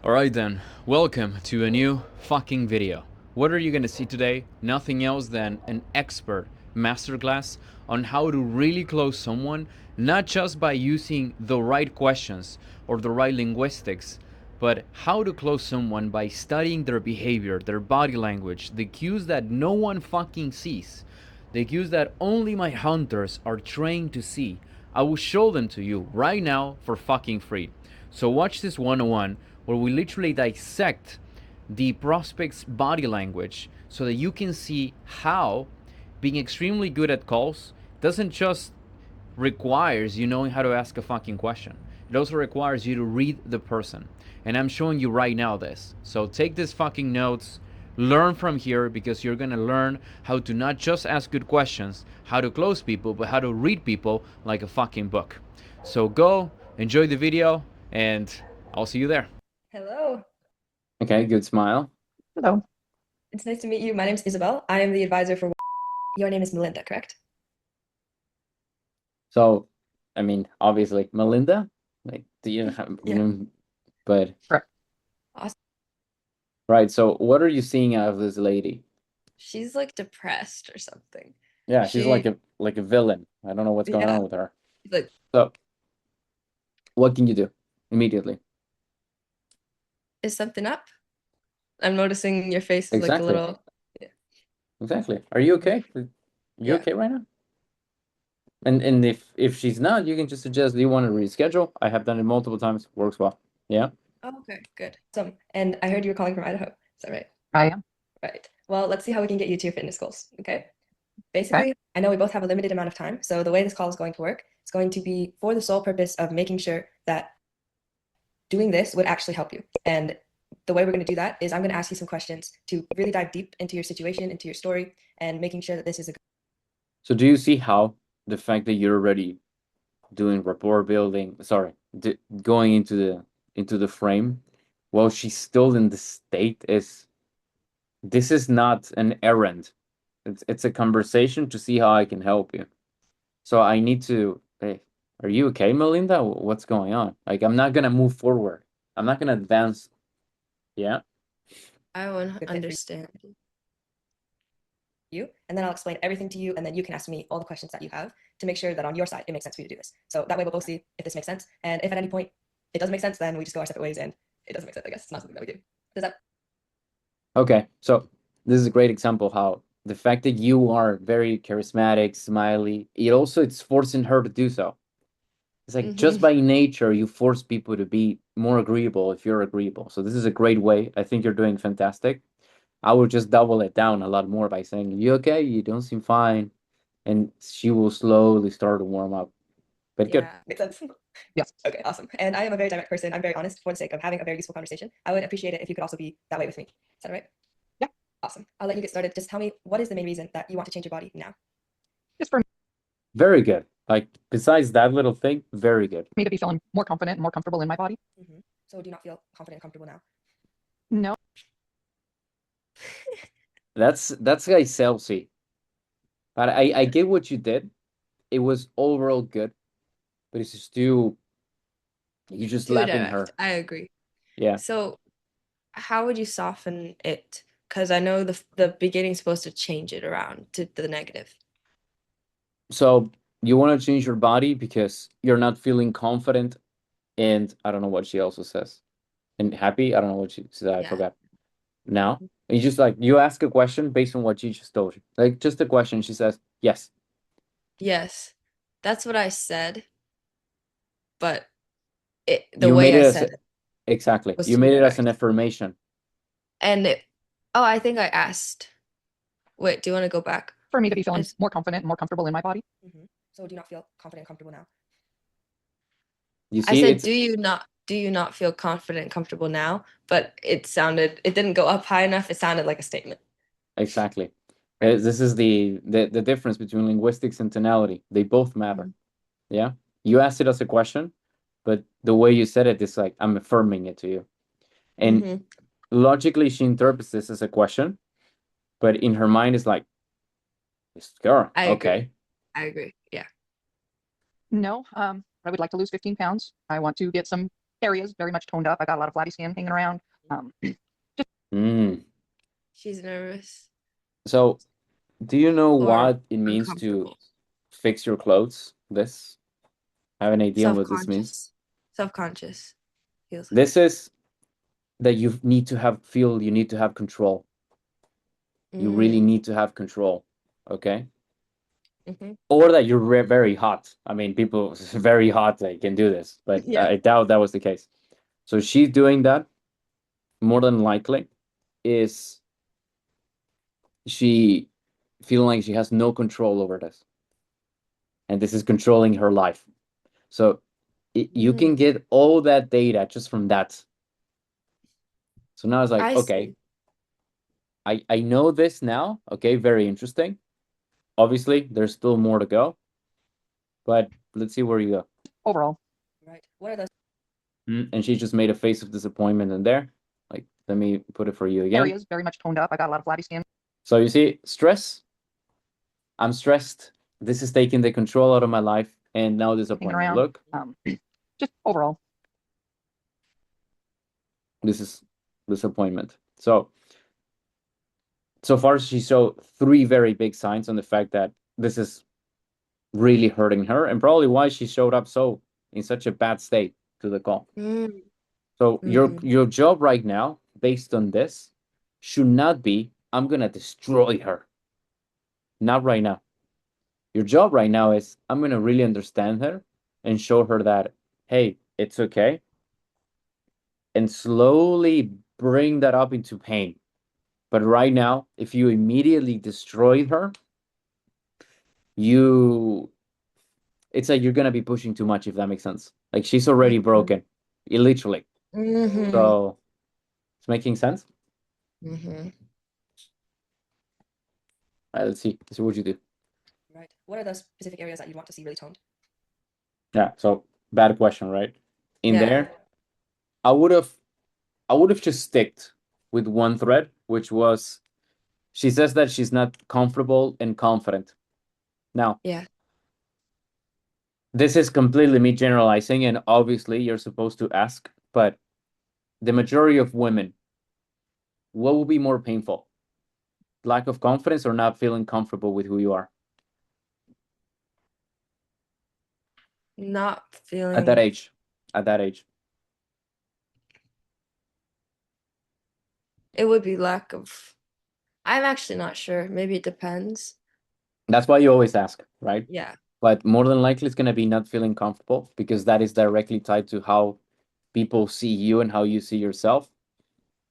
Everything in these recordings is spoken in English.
Alright then, welcome to a new fucking video. What are you gonna see today? Nothing else than an expert masterclass on how to really close someone, not just by using the right questions or the right linguistics, but how to close someone by studying their behavior, their body language, the cues that no one fucking sees, the cues that only my hunters are trained to see. I will show them to you right now for fucking free. So watch this 101 where we literally dissect the prospect's body language so that you can see how being extremely good at calls doesn't just requires you knowing how to ask a fucking question. It also requires you to read the person. And I'm showing you right now this. So take this fucking notes, learn from here because you're gonna learn how to not just ask good questions, how to close people, but how to read people like a fucking book. So go, enjoy the video, and I'll see you there. Hello. Okay, good smile. Hello. It's nice to meet you. My name's Isabel. I am the advisor for. Your name is Melinda, correct? So, I mean, obviously, Melinda, like, do you have, Yeah. but Correct. Awesome. right. So, what are you seeing out of this lady? She's like depressed or something. Yeah, she's She, like a villain. I don't know what's going yeah, on with her. like, So, what can you do immediately? is something up? I'm noticing your face is like a Exactly. little, yeah, Exactly. Are you okay? You yeah. okay right now? And if she's not, you can just suggest, do you want to reschedule? I have done it multiple times. Works well. Yeah. Oh, okay, good. And I heard you were calling from Idaho. Is that right? I am. Right. Well, let's see how we can get you to your fitness goals. Okay. Okay. Basically, I know we both have a limited amount of time. So the way this call is going to work, it's going to be for the sole purpose of making sure that doing this would actually help you. And the way we're going to do that is I'm going to ask you some questions to really dive deep into your situation, into your story, and making sure that this is a. So, do you see how the fact that you're already doing rapport building, sorry, going into the frame, while she's still in the state, is this is not an errand. It's a conversation to see how I can help you. So I need to, hey, are you okay, Melinda? What's going on? Like, I'm not gonna move forward. I'm not gonna advance. Yeah. I want to understand you, and then I'll explain everything to you, and then you can ask me all the questions that you have to make sure that on your side it makes sense for you to do this. So that way we'll both see if this makes sense. And if at any point it doesn't make sense, then we just go our separate ways and it doesn't make sense. I guess it's not something that we do. Does that? Okay. So this is a great example how the fact that you are very charismatic, smiley, it's forcing her to do so. It's like just Mm-hmm. by nature, you force people to be more agreeable if you're agreeable. So this is a great way. I think you're doing fantastic. I would just double it down a lot more by saying, "You okay? You don't seem fine," and she will slowly start to warm up. But good. Yeah, makes sense. Yes. Okay, awesome. And I am a very direct person. I'm very honest for the sake of having a very useful conversation. I would appreciate it if you could also be that way with me. Is that all right? Yeah. Awesome. I'll let you get started. Just tell me, what is the main reason that you want to change your body now? Just for Very good. Like besides that little thing, very good. me to be feeling more confident and more comfortable in my body. So do you not feel confident and comfortable now? No. That's like salesy. But I get what you did. It was overall good, but it's still you just Too slapping direct. her. I agree. Yeah. So how would you soften it? Because I know the beginning's supposed to change it around to the negative. So you want to change your body because you're not feeling confident, and I don't know what she also says. And happy. I don't know what she said. I Yeah. forgot. Now you just like you ask a question based on what she just told you. Like just a question. She says yes. Yes. That's what I said, but the You made way it I as said it exactly. was You too made it as an direct. affirmation. And oh, I think I asked. Wait, do you want to go back? For me to be feeling It's, more confident and more comfortable in my body. So do you not feel confident and comfortable now? You I see, said, it's do you not feel confident and comfortable now? But it didn't go up high enough. It sounded like a statement. exactly. Right. This is the difference between linguistics and tonality. They both matter. Mhm. Yeah. You asked it as a question, but the way you said it is like I'm affirming it to you. And Mhm. logically, she interprets this as a question, but in her mind, is like, "This girl, I agree. okay." I agree. Yeah. No. I would like to lose 15 pounds. I want to get some Areas very much toned up. I got a lot of flabby skin hanging around. Mm. She's nervous. So, do you know Or what it means to uncomfortable. fix your clothes? This? Have an idea on what this means? Self-conscious. Feels like. This is that you need to have control. You really need to have control, okay? Mm-hmm. Or that you're very hot. I mean, people very hot, they can do this, but Yeah. I doubt that was the case. So she's doing that, more than likely, is she feeling like she has no control over this. And this is controlling her life. So you can get all that data just from that. So now it's like, I okay, see. I know this now. Okay, very interesting. Obviously, there's still more to go, but let's see where you go. Overall, Right. What are those And she just made a face of disappointment in there. Like, let me put it for you again. areas very much toned up. I got a lot of flabby skin. So you see, stress. I'm stressed. This is taking the control out of my life, and now disappointment. around. Look, Just overall. this is disappointment. So far she showed 3 very big signs on the fact that this is really hurting her, and probably why she showed up in such a bad state to the call. So your job right now, based on this, should not be, I'm gonna destroy her. Not right now. Your job right now is, I'm gonna really understand her and show her that, hey, it's okay, and slowly bring that up into pain. But right now, if you immediately destroy her, it's like you're gonna be pushing too much, if that makes sense. Like, she's already broken, literally. So it's making sense. All right, let's see what you do. right? What are those specific areas that you want to see really toned? Yeah, so bad question, right? In Yeah. there, I would have just sticked with one thread, which was, she says that she's not comfortable and confident. Now, Yeah. this is completely me generalizing, and obviously you're supposed to ask, but the majority of women, what will be more painful? Lack of confidence or not feeling comfortable with who you are Not feeling. at that age? It would be lack of. I'm actually not sure. Maybe it depends. That's why you always ask, right? Yeah. But more than likely, it's going to be not feeling comfortable, because that is directly tied to how people see you and how you see yourself.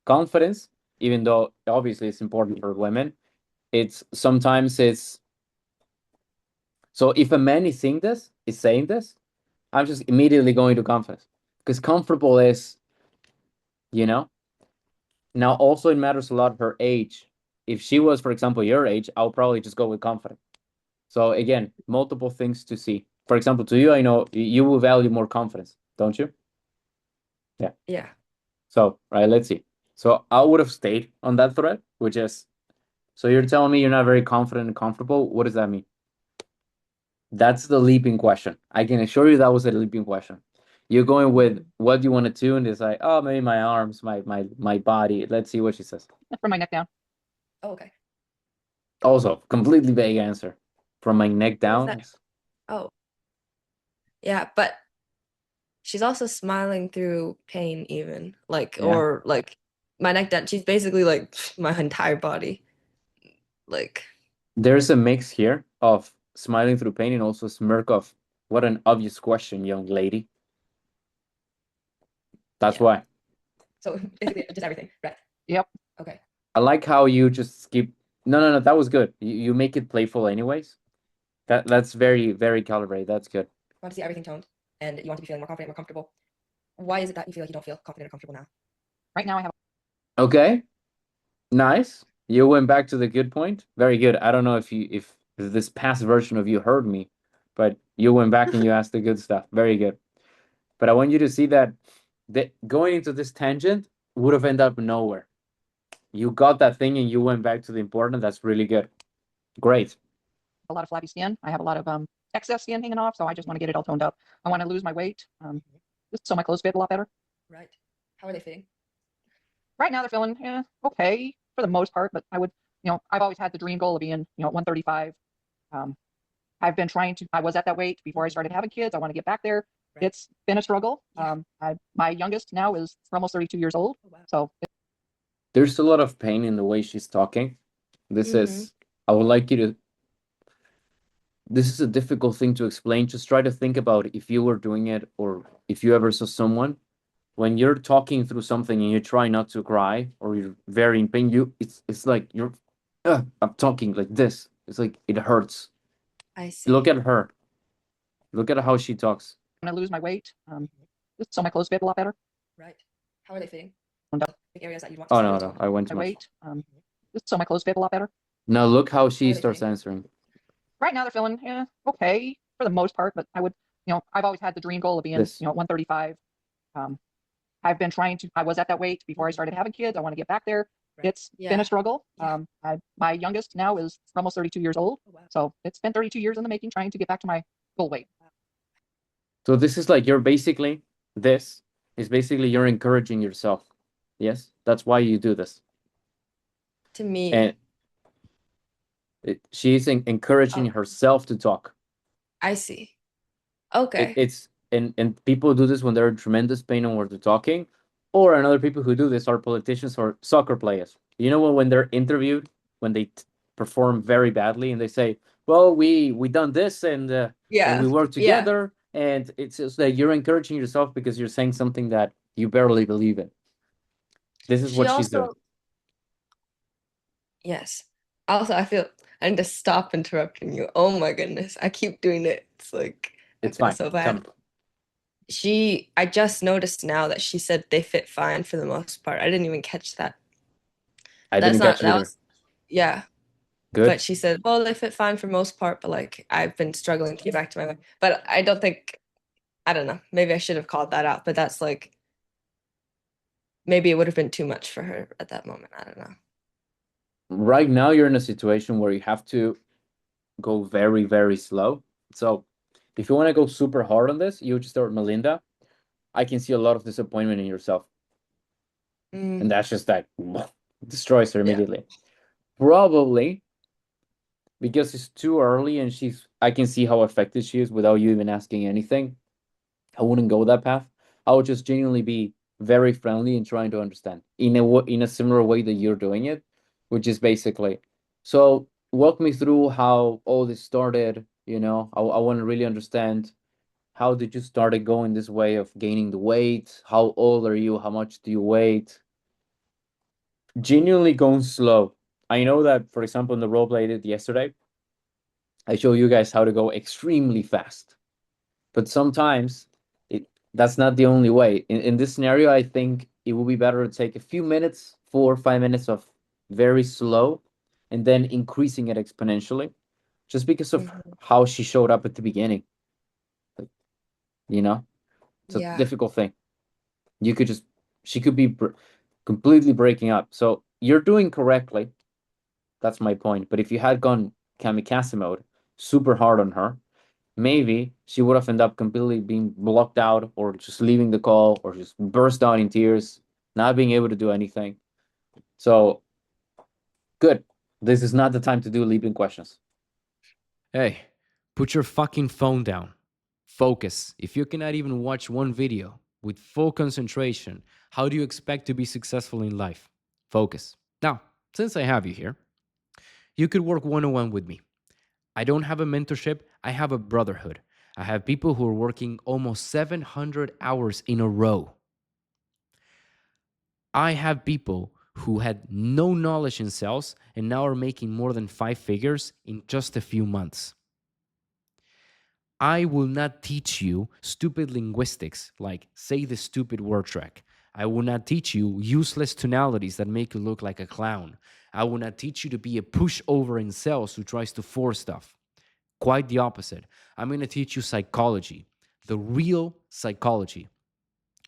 Confidence, even though obviously it's important for women, sometimes it's, so if a man is saying this, I'm just immediately going to confidence, because comfortable is, now also it matters a lot her age. If she was, for example, your age, I'll probably just go with confident. So again, multiple things to see. For example, to you, I know you will value more confidence, don't you? Yeah. So, right, let's see. So I would have stayed on that thread, which is, so you're telling me you're not very confident and comfortable. What does that mean? That's the leaping question. I can assure you that was a leaping question. You're going with what you want to tune. It's like, oh, maybe my arms, my body. Let's see what she says. From my neck down. Oh, okay. Also, completely vague answer. From my neck What is down. that? Oh. Yeah, but she's also smiling through pain, even like, Yeah. or like my neck down. She's basically like my entire body. Like, There's a mix here of smiling through pain and also smirk of, what an obvious question, young lady. That's Yeah. why. So basically, just everything, right? Yep. Okay. I like how you just skip. No, that was good. You make it playful anyways. That's very, very calibrated. That's good. You want to see everything toned, and you want to be feeling more confident, more comfortable. Why is it that you feel like you don't feel confident or comfortable now? Right now I have Okay. Nice. You went back to the good point. Very good. I don't know if this past version of you heard me, but you went back and you asked the good stuff. Very good. But I want you to see that going into this tangent would have ended up nowhere. You got that thing and you went back to the important. That's really good. Great. a lot of flabby skin. I have a lot of excess skin hanging off, so I just want to get it all toned up. I want to lose my weight. just so my clothes fit a lot better. Right. How are they fitting? Right now they're feeling okay for the most part, but I've always had the dream goal of being, 135. I've been trying to, I was at that weight before I started having kids. I want to get back there. Right. It's been a struggle. Yeah. My youngest now is almost 32 years old. Oh, wow. So There's a lot of pain in the way she's talking. This is, I would like you to, this is a difficult thing to explain. Just try to think about if you were doing it or if you ever saw someone. When you're talking through something and you try not to cry or you're very in pain, it's like you're, I'm talking like this. It's like it hurts. I see. Look at her. Look at how she talks. I'm gonna lose my weight, just so my clothes fit a lot better. Right. How are they fitting? No. Big areas that you want to Oh, see no, as no, well. I went too My much. weight, just so my clothes fit a lot better. Now look how she How are they starts feeling? answering. Right now they're feeling okay for the most part, but I would, I've always had the dream goal of being, This. 135. I've been trying to, I was at that weight before I started having kids. I want to get back there. Right. It's been Yeah. a struggle. Yeah. My youngest now is almost 32 years old. Oh, wow. So it's been 32 years in the making trying to get back to my goal weight. So this is like you're basically, this is basically you're encouraging yourself. Yes, that's why you do this. To me. And she's encouraging Oh. herself to talk. I see. Okay. It's and people do this when they're in tremendous pain and when they're talking, or another people who do this are politicians or soccer players. You know when they're interviewed, when they perform very badly and they say, "Well, we done this and Yeah. we work Yeah. together," and it's just that you're encouraging yourself because you're saying something that you barely believe in. This is She what she's doing. also. Yes. Also, I feel I need to stop interrupting you. Oh my goodness. I keep doing it. It's like I It's feel fine. so Tell bad. me. I just noticed now that she said they fit fine for the most part. I didn't even catch that. I That's didn't not catch it that either. was yeah. Good. But she said, well, they fit fine for most part, but like I've been struggling to get back to my weight. But I don't think I don't know. Maybe I should have called that out, but that's like maybe it would have been too much for her at that moment. I don't know. Right now you're in a situation where you have to go very, very slow. So if you want to go super hard on this, you just start Melinda. I can see a lot of disappointment in yourself. And that's just that destroys her Yeah. immediately. Probably because it's too early and I can see how affected she is without you even asking anything. I wouldn't go that path. I would just genuinely be very friendly and trying to understand in a similar way that you're doing it, which is basically, so walk me through how all this started. I want to really understand, how did you started going this way of gaining the weight? How old are you? How much do you weigh? Genuinely going slow. I know that, for example, in the role play I did yesterday, I show you guys how to go extremely fast. But sometimes that's not the only way. In this scenario, I think it would be better to take a few minutes, 4 or 5 minutes of very slow, and then increasing it exponentially, just because of how she showed up at the beginning. It's a Yeah. difficult thing. She could be completely breaking up. So you're doing correctly. That's my point. But if you had gone kamikaze mode, super hard on her, maybe she would have ended up completely being blocked out or just leaving the call or just burst out in tears, not being able to do anything. So, good. This is not the time to do leaping questions. Hey, put your fucking phone down. Focus. If you cannot even watch one video with full concentration, how do you expect to be successful in life? Focus. Now, since I have you here, you could work one-on-one with me. I don't have a mentorship, I have a brotherhood. I have people who are working almost 700 hours in a row. I have people who had no knowledge in sales and now are making more than 5 figures in just a few months. I will not teach you stupid linguistics like say the stupid word track. I will not teach you useless tonalities that make you look like a clown. I will not teach you to be a pushover in sales who tries to force stuff. Quite the opposite. I'm going to teach you psychology, the real psychology,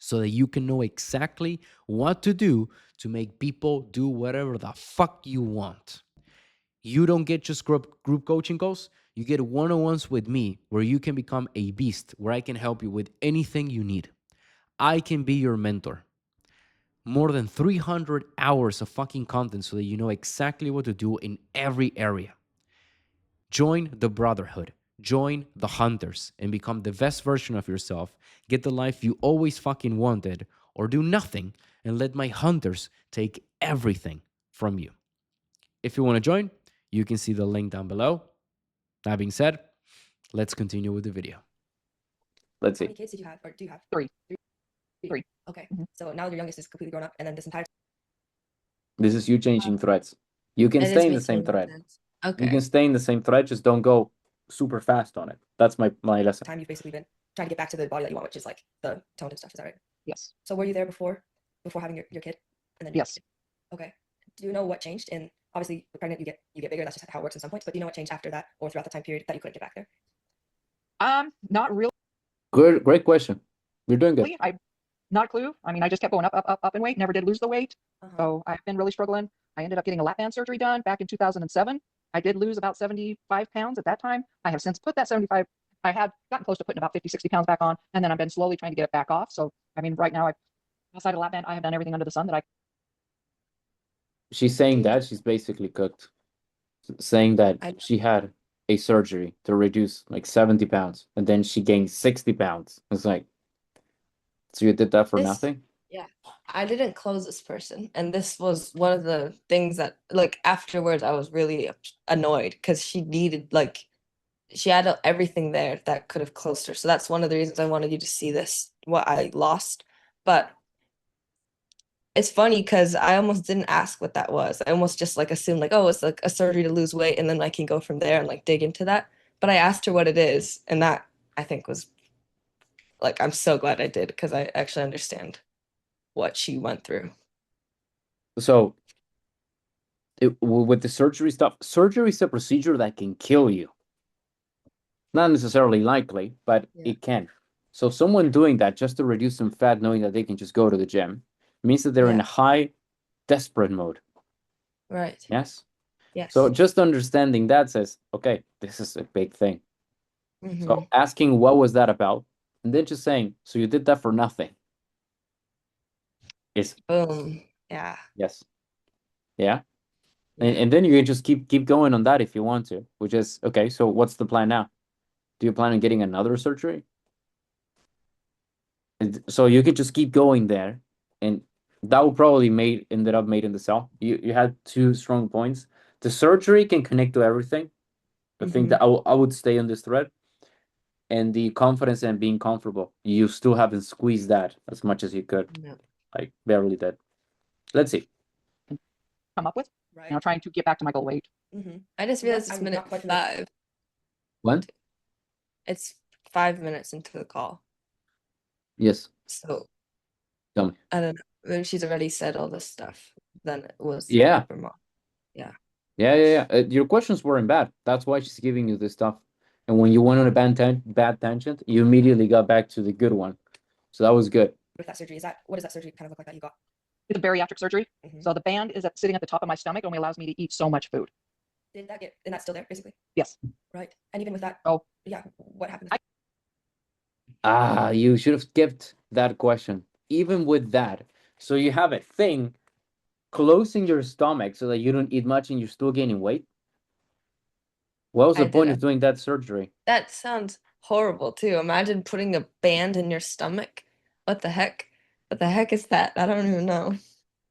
so that you can know exactly what to do to make people do whatever the fuck you want. You don't get just group coaching calls. You get one-on-ones with me where you can become a beast, where I can help you with anything you need. I can be your mentor. More than 300 hours of fucking content so that you know exactly what to do in every area. Join the Brotherhood. Join the Hunters and become the best version of yourself. Get the life you always fucking wanted, or do nothing and let my Hunters take everything from you. If you want to join, you can see the link down below. That being said, let's continue with the video. Let's How see. many kids did you have, or do you have? Three. Three. Okay. Mhm. So now your youngest is completely grown up, and then this entire This is you changing threads. You can It stay is in me the same too, thread. makes sense. You Okay. can stay in the same thread, just don't go super fast on it. That's my lesson. time you've basically been trying to get back to the body that you want, which is like the toned and stuff. Is that right? Yes. So were you there before having your kid? And then Yes. Okay. Do you know what changed? And obviously, you're pregnant, you get bigger. That's just how it works in some points. But do you know what changed after that, or throughout the time period that you couldn't get back there? Not really. Great question. You're doing good. I not a clue. I mean, I just kept going up in weight. Never did lose the weight. Uh-huh. So I've been really struggling. I ended up getting a lap band surgery done back in 2007. I did lose about 75 pounds at that time. I have since put that 75. I had gotten close to putting about 50, 60 pounds back on, and then I've been slowly trying to get it back off. So I mean, right now, outside of lap band, I have done everything under the sun that I. She's saying that she's basically cooked. Saying that I- she had a surgery to reduce like 70 pounds and then she gained 60 pounds. It's like, so you did that for This- nothing? I didn't close this person, and this was one of the things that, like, afterwards I was really annoyed because she needed, like, she had everything there that could have closed her. So that's one of the reasons I wanted you to see this, what I lost. But it's funny because I almost didn't ask what that was. I almost just like assumed like, oh, it's like a surgery to lose weight, and then I can go from there and like dig into that. But I asked her what it is, and that I think was like, I'm so glad I did because I actually understand what she went through. So with the surgery stuff, surgery is a procedure that can kill you. Not necessarily likely, but Yeah. it can. So someone doing that just to reduce some fat, knowing that they can just go to the gym, means that they're in Yeah. a high desperate mode. Right. Yes. Yes. So just understanding that says, okay, this is a big thing. Mhm. So asking what was that about, and then just saying, so you did that for nothing. Is Boom. Yeah. yes. Yeah. Yeah. And then you can just keep going on that if you want to, which is okay, so what's the plan now? Do you plan on getting another surgery? So you could just keep going there, and that would probably ended up made in the cell. You had two strong points. The surgery can connect to everything. I think that I would stay on this thread. And the confidence and being comfortable, you still haven't squeezed that as much as you could. No. Like barely did. Let's see. Come up with, Right. you know, trying to get back to my goal weight. Mm-hmm. I just Yeah, realized it's I'm minute not quite familiar. 5. What? It's 5 minutes into the call. Yes. So Tell me. I don't know. Maybe she's already said all this stuff. Then it was Yeah. her mom. Yeah. Your questions weren't bad. That's why she's giving you this stuff. And when you went on a bad tangent, you immediately got back to the good one. So that was good. With that surgery, what does that surgery kind of look like that you got? It's a bariatric surgery. Mhm. So the band is sitting at the top of my stomach. It only allows me to eat so much food. And that's still there, basically? Yes. Right. And even with that, Oh. yeah, what happens? You should have skipped that question. Even with that. So you have a thing closing your stomach so that you don't eat much and you're still gaining weight. What was I the point did of doing that surgery? That sounds horrible too. Imagine putting a band in your stomach. What the heck? What the heck is that? I don't even know.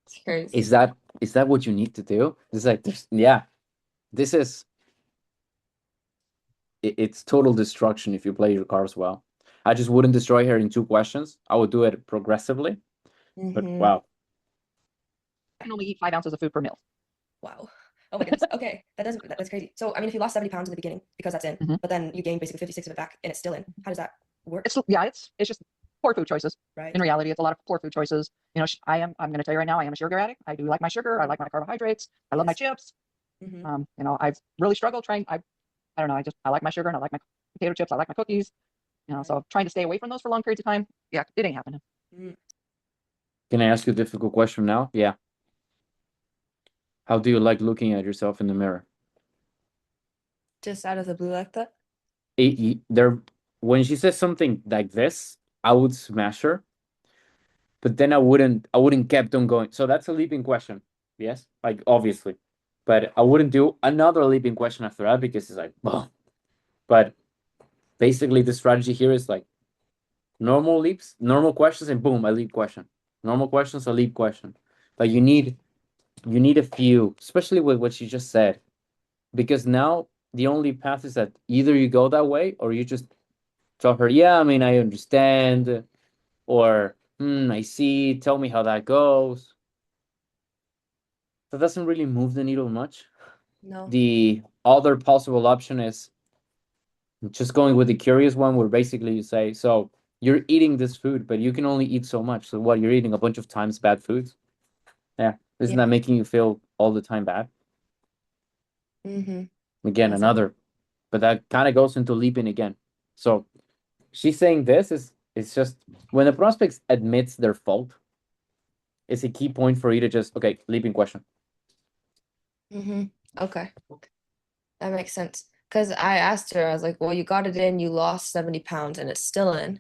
It's crazy. Is that what you need to do? It's like this is it's total destruction if you play your cards well. I just wouldn't destroy her in 2 questions. I would do it progressively. But Mhm. wow. I can only eat 5 ounces of food per meal. Wow. Oh my goodness. Okay. That's crazy. So, I mean, if you lost 70 pounds in the beginning because that's in, Mhm. but then you gained basically 56 of it back and it's still in, how does that work? It's just poor food choices. Right. In reality, it's a lot of poor food choices. You know, I'm going to tell you right now, I am a sugar addict. I do like my sugar. I like my carbohydrates. I love my Yes. chips. Mhm. You know, I've really struggled trying. I don't know. I like my sugar and I like my potato chips. I like my cookies. You know, so trying to stay away from those for long periods of time. Yeah, it ain't happening. Can I ask you a difficult question now? Yeah. How do you like looking at yourself in the mirror? Just out of the blue like that? When she says something like this, I would smash her. but then I wouldn't kept on going. So that's a leaping question. Yes, like obviously. But I wouldn't do another leaping question after that because it's like, well, but basically the strategy here is like normal leaps, normal questions, and boom, a leap question. Normal questions, a leap question. But you need a few, especially with what you just said, because now the only path is that either you go that way or you just tell her, yeah, I mean, I understand, or I see, tell me how that goes. That doesn't really move the needle much. No. The other possible option is just going with the curious one, where basically you say, so you're eating this food, but you can only eat so much. So what, you're eating a bunch of times bad foods? Yeah. Isn't Yeah. that making you feel all the time bad? Mm-hmm. Again, That's another, but that kind of goes into leaping again. So she's saying this is, it's just when the prospects admits their fault, it's a key point for you to just, okay, leaping question. Mm-hmm. Okay. That makes sense. Because I asked her, I was like, well, you got it in, you lost 70 pounds and it's still in,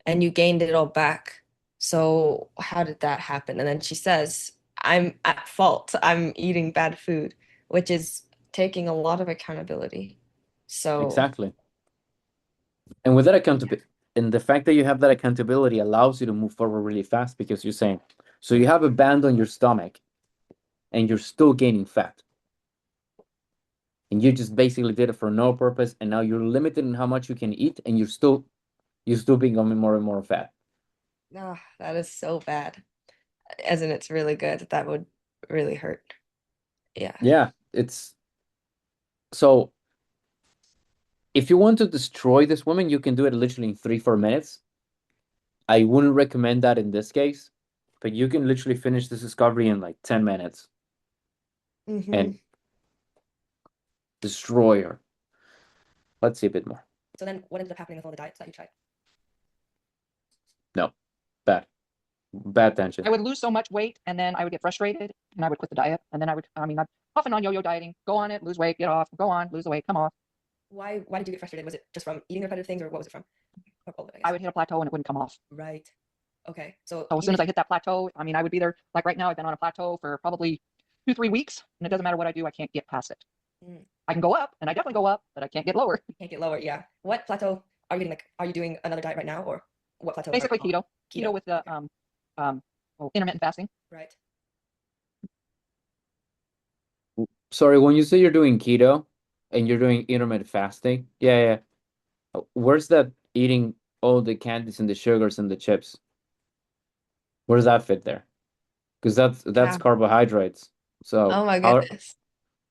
and you gained it all back. So how did that happen? And then she says, I'm at fault. I'm eating bad food, which is taking a lot of accountability. So Exactly. And with that accountability, and the fact that you have that accountability allows you to move forward really fast, because you're saying, so you have a band on your stomach and you're still gaining fat. And you just basically did it for no purpose, and now you're limited in how much you can eat, and you're still becoming more and more fat. that is so bad. As in, it's really good. That would really hurt. Yeah. Yeah, it's so if you want to destroy this woman, you can do it literally in 3-4 minutes. I wouldn't recommend that in this case, but you can literally finish this discovery in like 10 minutes Mm-hmm. and destroy her. Let's see a bit more. So then what ended up happening with all the diets that you tried? No, bad tension. I would lose so much weight and then I would get frustrated and I would quit the diet. And then I'm often on yo-yo dieting, go on it, lose weight, get off, go on, lose the weight, come off. Why did you get frustrated? Was it just from eating repetitive things, or what was it from? Or both, I I guess. would hit a plateau and it wouldn't come off. Right. Okay. So So as soon as I hit that plateau, I mean, I would be there. Like right now, I've been on a plateau for probably 2-3 weeks, and it doesn't matter what I do, I can't get past it. Mm. I can go up, and I definitely go up, but I can't get lower. You can't get lower. Yeah. What plateau are you getting? Like, are you doing another diet right now, or what plateau? Basically are you on? keto with the intermittent fasting. Right. Sorry, when you say you're doing keto and you're doing intermittent fasting, yeah. Where's that eating all the candies and the sugars and the chips? Where does that fit there? Because that's Yeah. carbohydrates. So Oh my how, goodness.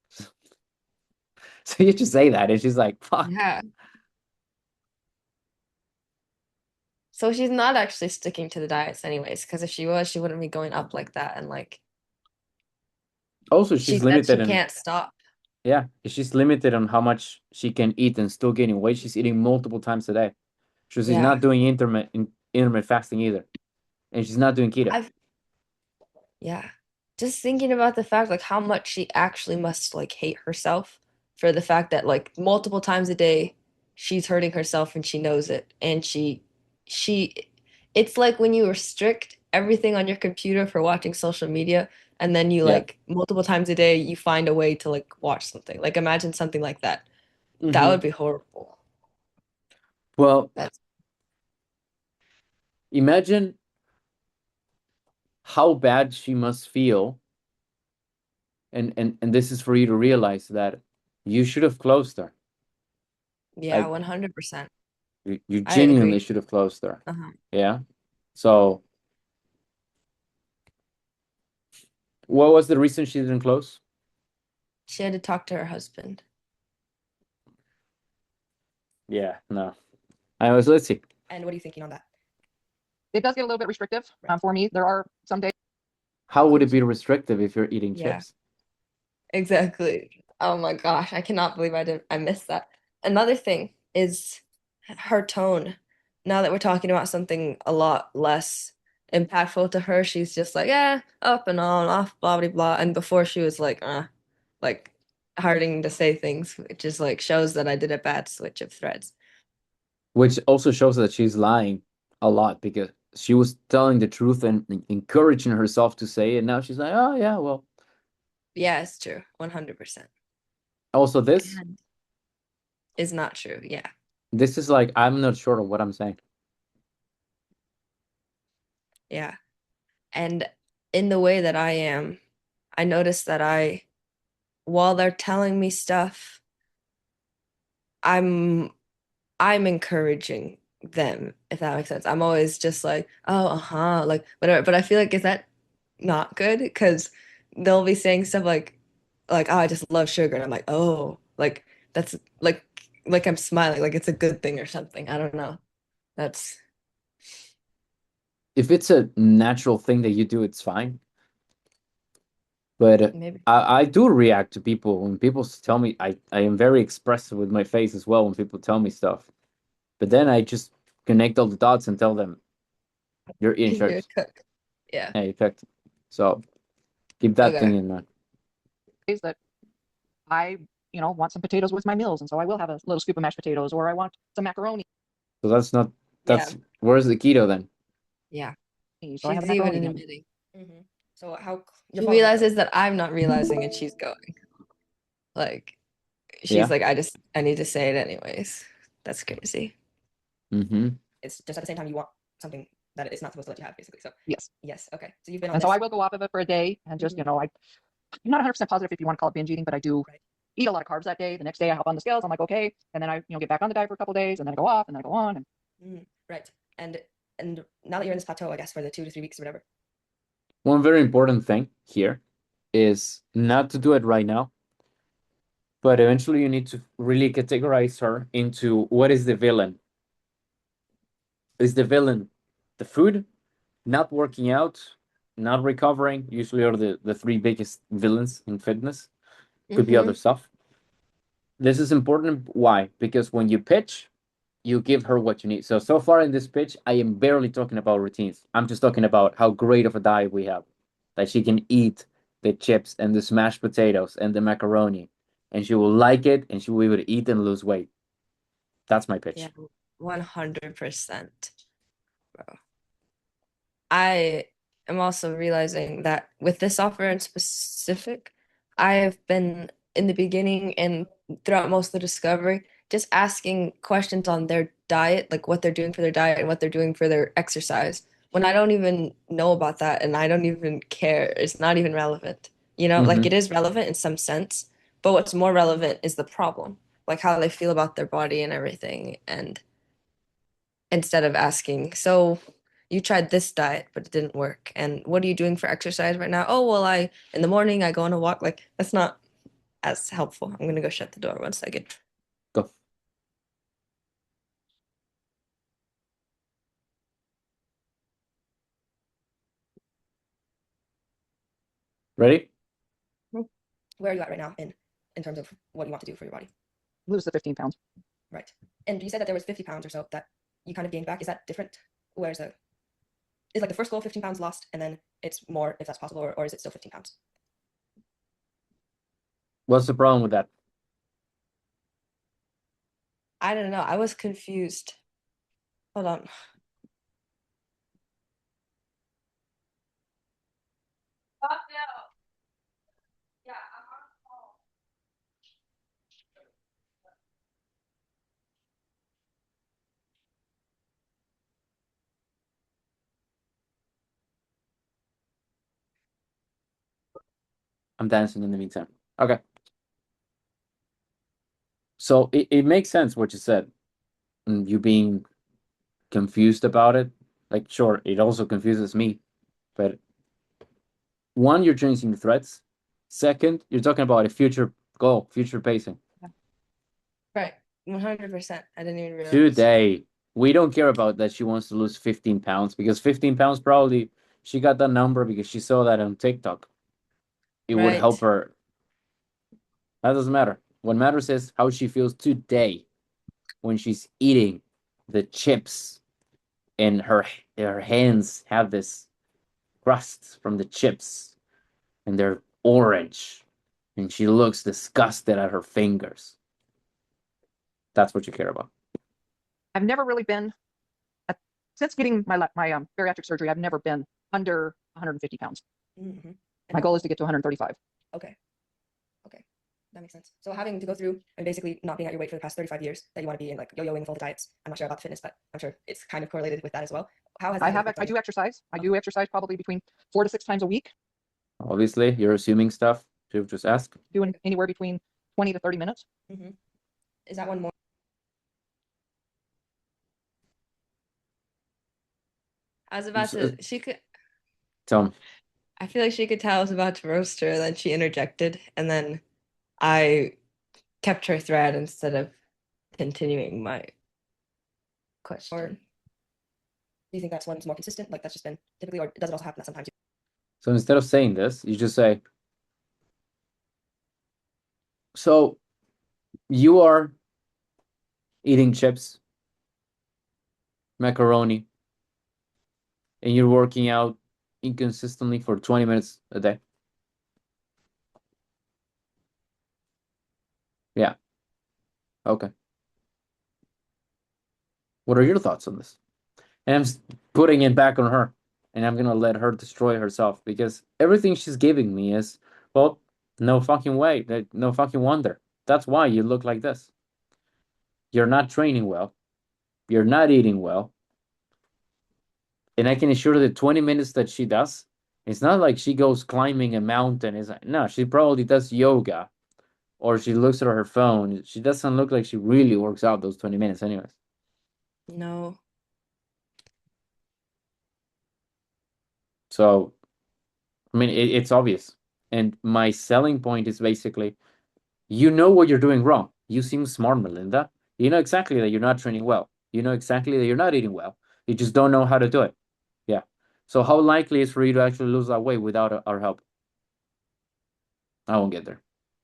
so you just say that, and she's like, fuck. Yeah. So she's not actually sticking to the diets anyways, because if she was, she wouldn't be going up like that. And like Also, she she's said, limited she in, can't stop. yeah, she's limited on how much she can eat and still gaining weight. She's eating multiple times a day. So she's Yeah. not doing intermittent fasting either. And she's not doing keto. Yeah. Just thinking about the fact like how much she actually must like hate herself for the fact that like multiple times a day she's hurting herself and she knows it. And she it's like when you restrict everything on your computer for watching social media and then you Yeah. like multiple times a day you find a way to like watch something. Like imagine something like that. That Mhm. would be horrible. Well, That's imagine how bad she must feel, and this is for you to realize that you should have closed her. yeah, Like 100%. you I genuinely agree. should have closed her. Uh-huh. Yeah. So what was the reason she didn't close? She had to talk to her husband. Yeah, no. Let's see. And what are you thinking on that? It does get a little bit restrictive for me. There are some days. How would it be restrictive if you're eating Yeah. chips? Exactly. Oh my gosh, I cannot believe I missed that. Another thing is her tone. Now that we're talking about something a lot less impactful to her, she's just like, yeah, up and on, off, blah blah blah. And before she was like hurting to say things, which just like shows that I did a bad switch of threads. Which also shows that she's lying a lot, because she was telling the truth and encouraging herself to say it. Now she's like, oh yeah, well, Yeah, it's true. 100%. also this And is not true. Yeah. this is like, I'm not sure of what I'm saying. Yeah. And in the way that I am, I notice that while they're telling me stuff, I'm encouraging them, if that makes sense. I'm always just like, oh, uh-huh, like whatever. But I feel like, is that not good? Because they'll be saying stuff like, oh, I just love sugar. And I'm like, oh, like that's like I'm smiling, like it's a good thing or something. I don't know. That's If it's a natural thing that you do, it's fine. But maybe. I do react to people when people tell me. I am very expressive with my face as well when people tell me stuff. But then I just connect all the dots and tell them, you're eating You're a chips. cook. Yeah. Yeah, effect. So keep that thing Okay. in mind. Days that I, want some potatoes with my meals, and so I will have a little scoop of mashed potatoes, or I want some macaroni, So that's not, Yeah. where's the keto then? Yeah. so I have a She's even macaroni meal. admitting. So how She realizes that I'm not realizing and she's going. Like, Yeah. she's like, I need to say it anyways. That's crazy. Mm-hmm. it's just at the same time you want something that it's not supposed to let you have, basically. So Yes. yes, okay. So you've been on And this. so I will go off of it for a day and just, Mhm. I'm not 100% positive if you want to call it binge eating, but I do Right. eat a lot of carbs that day. The next day I hop on the scales. I'm like, okay. And then I, get back on the diet for a couple days, and then I go off, and then I go on. And Right. And now that you're in this plateau, I guess for the 2 to 3 weeks or whatever. One very important thing here is not to do it right now, but eventually you need to really categorize her into what is the villain. Is the villain the food, not working out, not recovering? Usually are the three biggest villains in fitness. Could be other stuff. This is important. Why? Because when you pitch, you give her what you need. So far in this pitch, I am barely talking about routines. I'm just talking about how great of a diet we have. That she can eat the chips and the smashed potatoes and the macaroni, and she will like it, and she will be able to eat and lose weight. That's my pitch. Yeah, 100%. Bro. I am also realizing that with this offer in specific, I have been in the beginning and throughout most of the discovery, just asking questions on their diet, like what they're doing for their diet and what they're doing for their exercise, when I don't even know about that and I don't even care. It's not even relevant. Like it is relevant in some sense, but what's more relevant is the problem, like how they feel about their body and everything. And instead of asking, so you tried this diet, but it didn't work. And what are you doing for exercise right now? Oh, well, in the morning, I go on a walk. Like, that's not as helpful. I'm gonna go shut the door 1 second. Go. Ready? Where are you at right now in terms of what you want to do for your body? lose the 15 pounds. Right. And you said that there was 50 pounds or so that you kind of gained back. Is that different? Is like the first goal 15 pounds lost and then it's more if that's possible, or is it still 15 pounds? What's the problem with that? I don't know. I was confused. Hold on. I'm dancing in the meantime. Okay. So it makes sense what you said. And you being confused about it. Like, sure, it also confuses me. But one, you're changing the threats. Second, you're talking about a future goal, future pacing. Right. 100%. I didn't even realize. Today, we don't care about that she wants to lose 15 pounds, because 15 pounds probably she got that number because she saw that on TikTok. It would help Right. her. That doesn't matter. What matters is how she feels today when she's eating the chips and her hands have this crust from the chips and they're orange and she looks disgusted at her fingers. That's what you care about. I've never really been since getting my bariatric surgery, I've never been under 150 pounds. Mhm. My goal is to get to 135. Okay. Okay. That makes sense. So having to go through and basically not being at your weight for the past 35 years that you want to be in, like yo-yoing with all the diets. I'm not sure about the fitness, but I'm sure it's kind of correlated with that as well. How has that I affected do you? exercise. I do exercise probably between 4 to 6 times a week, Obviously, you're assuming stuff. Should just ask. doing anywhere between 20 to 30 minutes. Mhm. Is that one more? I was about So- to. She could. Tell me. I feel like she could tell I was about to roast her, and then she interjected, and then I kept her thread instead of continuing my question. Or do you think that's one's more consistent? Like that's just been typically, or does it also happen that sometimes? So instead of saying this, you just say, so you are eating chips, macaroni, and you're working out inconsistently for 20 minutes a day. Yeah. Okay. What are your thoughts on this? And I'm putting it back on her, and I'm gonna let her destroy herself because everything she's giving me is, well, no fucking way, no fucking wonder. That's why you look like this. You're not training well. You're not eating well. And I can assure the 20 minutes that she does, it's not like she goes climbing a mountain. It's like, no, she probably does yoga or she looks at her phone. She doesn't look like she really works out those 20 minutes anyways. No. So, I mean, it's obvious. And my selling point is basically, you know what you're doing wrong. You seem smart, Melinda. You know exactly that you're not training well. You know exactly that you're not eating well. You just don't know how to do it. Yeah. So how likely is for you to actually lose that weight without our help? I won't get there.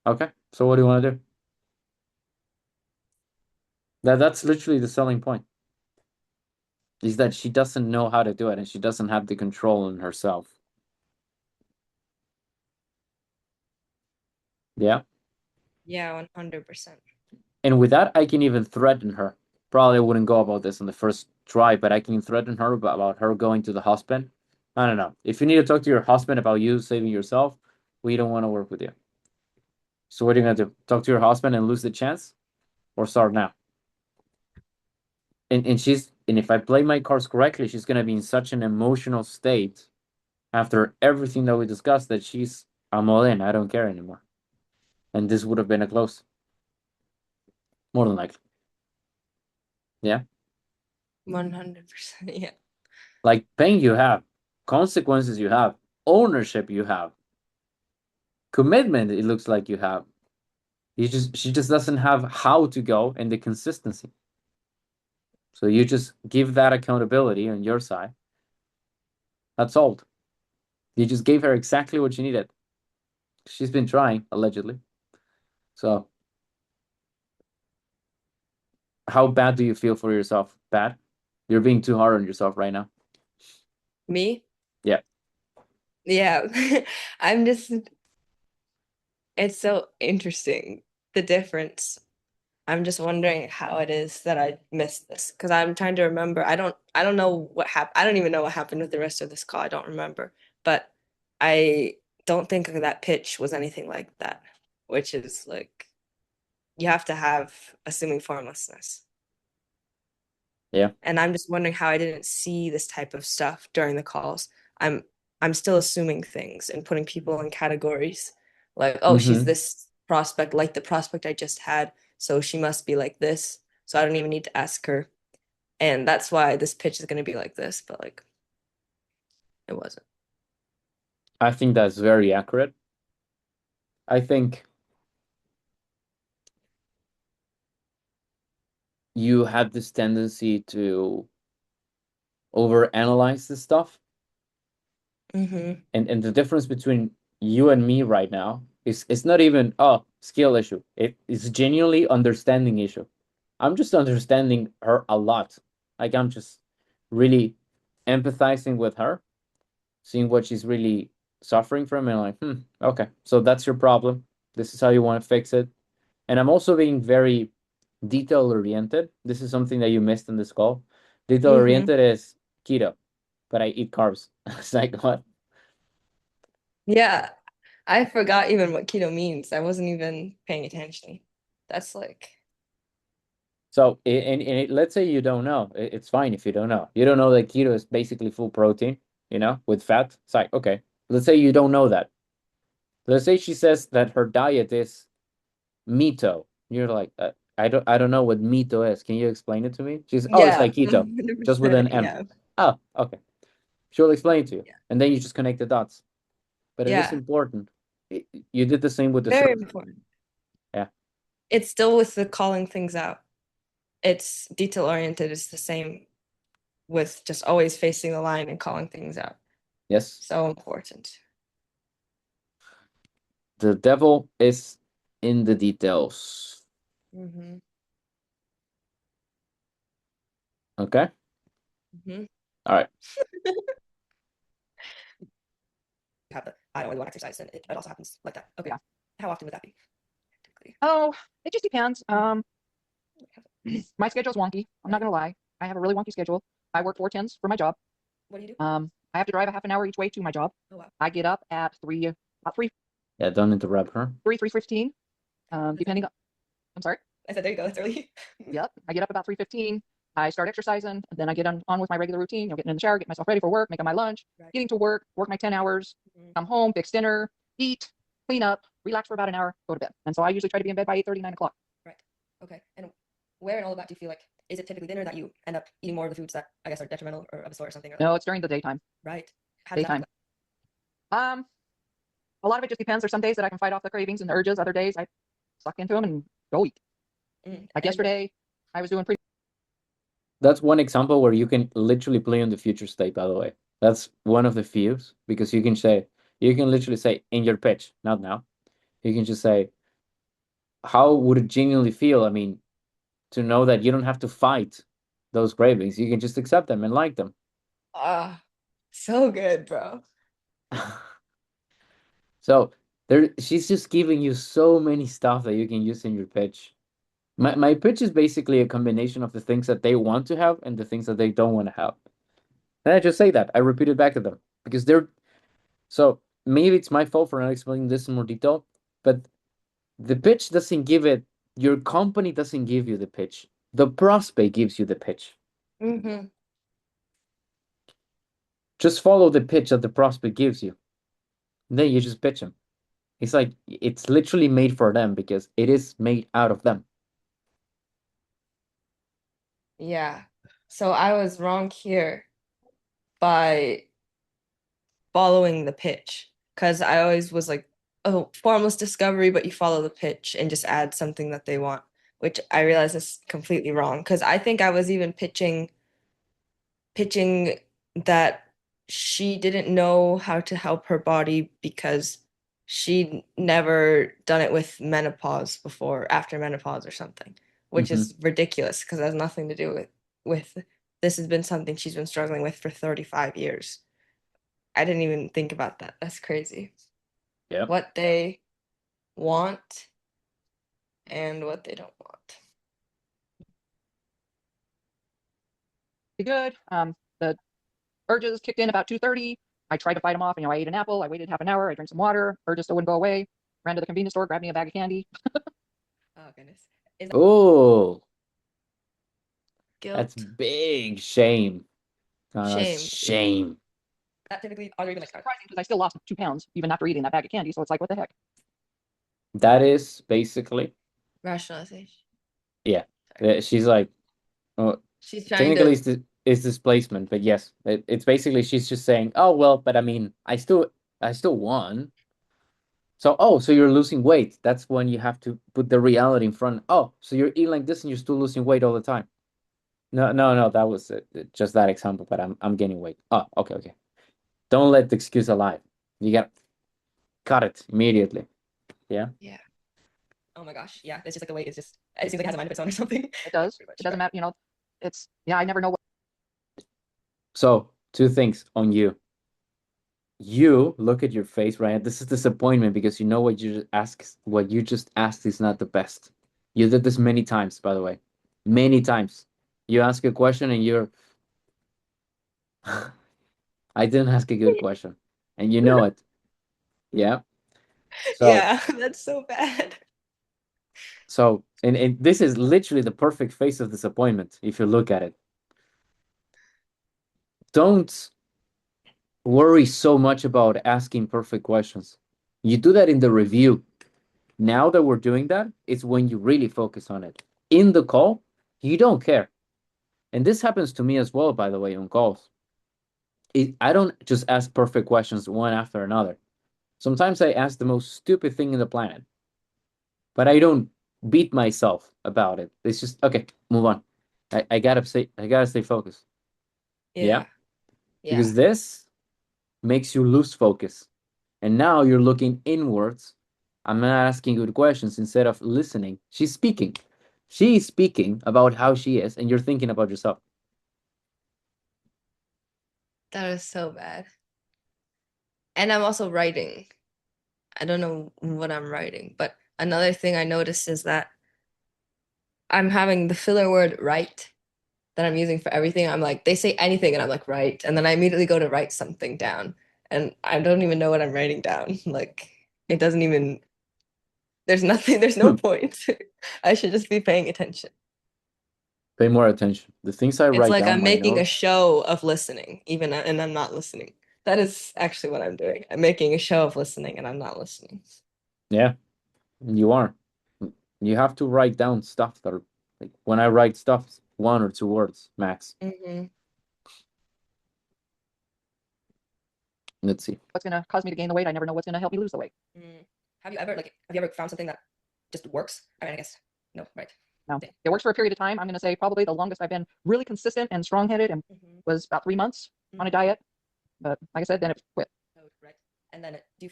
Okay. So what do you want to do? That's literally the selling point. Is that she doesn't know how to do it and she doesn't have the control in herself. Yeah. Yeah, 100%. And with that, I can even threaten her. Probably wouldn't go about this on the first try, but I can threaten her about her going to the husband. I don't know. If you need to talk to your husband about you saving yourself, we don't want to work with you. So what are you going to do? Talk to your husband and lose the chance? Or start now? And if I play my cards correctly, she's going to be in such an emotional state after everything that we discussed that I'm all in. I don't care anymore. And this would have been a close. More than likely. Yeah. 100%. Yeah. Like pain you have, consequences you have, ownership you have, commitment it looks like you have. She just doesn't have how to go and the consistency. So you just give that accountability on your side. That's all. You just gave her exactly what she needed. She's been trying, allegedly. So how bad do you feel for yourself? Bad? You're being too hard on yourself right now. Me? Yeah. Yeah. I'm just. It's so interesting, the difference. I'm just wondering how it is that I missed this because I'm trying to remember. I don't know what happened. I don't even know what happened with the rest of this call. I don't remember. But I don't think that pitch was anything like that, which is like you have to have assuming formlessness. Yeah. And I'm just wondering how I didn't see this type of stuff during the calls. I'm still assuming things and putting people in categories like, oh, she's this prospect, like the prospect I just had, so she must be like this. So I don't even need to ask her. And that's why this pitch is going to be like this, but like it wasn't. I think that's very accurate. I think you have this tendency to overanalyze this stuff. Mm-hmm. And the difference between you and me right now is it's not even skill issue. It's genuinely understanding issue. I'm just understanding her a lot. Like I'm just really empathizing with her, seeing what she's really suffering from, and like, okay, so that's your problem. This is how you want to fix it. And I'm also being very detail oriented. This is something that you missed in this call. Detail oriented is keto, but I eat carbs. It's like, what? Yeah, I forgot even what keto means. I wasn't even paying attention. That's like, So, let's say you don't know. It's fine if you don't know. You don't know that keto is basically full protein, with fat. It's like, okay. Let's say you don't know that. Let's say she says that her diet is Mito. You're like, I don't know what Mito is. Can you explain it to me? She's, oh, it's yeah, like keto, just with an 100%, M. yeah, Oh, okay. She'll explain it to you, Yeah. and then you just connect the dots. But it is yeah, important. You did the same with the very surf. important. Yeah. It's still with the calling things out. It's detail oriented. It's the same with just always facing the line and calling things out. Yes. So important. The devil is in the details. Mm-hmm. Okay. Mm-hmm. All right. Have the I don't really want to exercise, and it also happens like that. Okay. Yeah. How often would that be? Typically. Oh, it just depends. My schedule's wonky. I'm not gonna lie. I have a really wonky schedule. I work 4 10s for my job. What do you do? I have to drive a half an hour each way to my job. Oh wow. I get up at about 3, Yeah, don't interrupt her. 3:15. Depending on. I'm sorry. I said there you go. That's early. Yep. I get up about 3:15. I start exercising, and then I get on with my regular routine. Getting in the shower, get myself ready for work, making my lunch, Right. getting to work my 10 hours, Mhm. come home, fix dinner, eat, clean up, relax for about an hour, go to bed. And so I usually try to be in bed by 8:30, 9 o'clock. Right. Okay. And where in all of that do you feel like is it typically dinner that you end up eating more of the foods that I guess are detrimental or of a sort or something? Or No, it's during the daytime. right. How does that Daytime. A lot of it just depends. There's some days that I can fight off the cravings and the urges. Other days I suck into them and go eat. Like And yesterday, I was doing pretty. That's one example where you can literally play on the future state, by the way. That's one of the few, because you can literally say in your pitch, not now. You can just say, how would it genuinely feel? I mean, to know that you don't have to fight those cravings. You can just accept them and like them. Ah, so good, bro. So she's just giving you so many stuff that you can use in your pitch. My pitch is basically a combination of the things that they want to have and the things that they don't want to have. And I just say that. I repeat it back to them because so maybe it's my fault for not explaining this in more detail, but the pitch doesn't give it, your company doesn't give you the pitch. The prospect gives you the pitch. Mm-hmm. Just follow the pitch that the prospect gives you. Then you just pitch them. It's like, it's literally made for them because it is made out of them. Yeah. So I was wrong here by following the pitch because I always was like, oh, formless discovery, but you follow the pitch and just add something that they want, which I realize is completely wrong because I think I was even pitching that she didn't know how to help her body because she'd never done it with menopause before, after menopause or something, which is ridiculous because it has nothing to do with this has been something she's been struggling with for 35 years. I didn't even think about that. That's crazy. Yeah. What they want and what they don't want. Good. The urges kicked in about 2:30. I tried to fight them off. I ate an apple. I waited half an hour. I drank some water. Urges still wouldn't go away. Ran to the convenience store, grabbed me a bag of candy. oh goodness. Is Oh, Guilt. that's big shame. Shame. Shame. that typically are there even like Surprising because I still lost 2 pounds even after eating that bag of candy. So it's like, what the heck? That is basically, Rationalization. she's like, oh, She's trying technically to it's displacement, but yes, it's basically she's just saying, oh well, but I mean, I still won. So you're losing weight. That's when you have to put the reality in front. Oh, so you're eating like this and you're still losing weight all the time. No, that was just that example, but I'm gaining weight. Oh, okay. Don't let the excuse alive. You got cut it immediately. Yeah. oh my gosh, yeah, it's just like the weight is just it seems like it has a mind of its own or something. It does. Pretty much, It doesn't right. matter. It's, I never know what. So 2 things on you. You look at your face, right? This is disappointment because you know what you just asked is not the best. You did this many times, by the way. Many times. You ask a question and you're I didn't ask a good question, and you know it. Yeah. So Yeah, that's so bad. and this is literally the perfect face of disappointment if you look at it. Don't worry so much about asking perfect questions. You do that in the review. Now that we're doing that, it's when you really focus on it. In the call, you don't care. And this happens to me as well, by the way, on calls. I don't just ask perfect questions one after another. Sometimes I ask the most stupid thing in the planet, but I don't beat myself about it. It's just okay, move on. I gotta stay focused. Yeah. Yeah. Because this makes you lose focus. And now you're looking inwards. I'm not asking good questions instead of listening. She's speaking. She's speaking about how she is, and you're thinking about yourself. That is so bad. And I'm also writing. I don't know what I'm writing, but another thing I noticed is that I'm having the filler word right that I'm using for everything. I'm like, they say anything, and I'm like, right. And then I immediately go to write something down, and I don't even know what I'm writing down. Like, it doesn't even, there's nothing, there's no point. I should just be paying attention. Pay more attention. The things I It's write like down I'm my making a notes. show of listening, even and I'm not listening. That is actually what I'm doing. I'm making a show of listening, and I'm not listening. Yeah, you are. You have to write down stuff that are like when I write stuff, 1 or 2 words max. Let's see. What's going to cause me to gain the weight? I never know what's going to help me lose the weight. Have you ever found something that just works? I mean, I guess no, right? No, Same. it works for a period of time. I'm going to say probably the longest I've been really consistent and strong-headed and was about 3 months on a diet. But like I said, then it quit. Oh, right. And then do you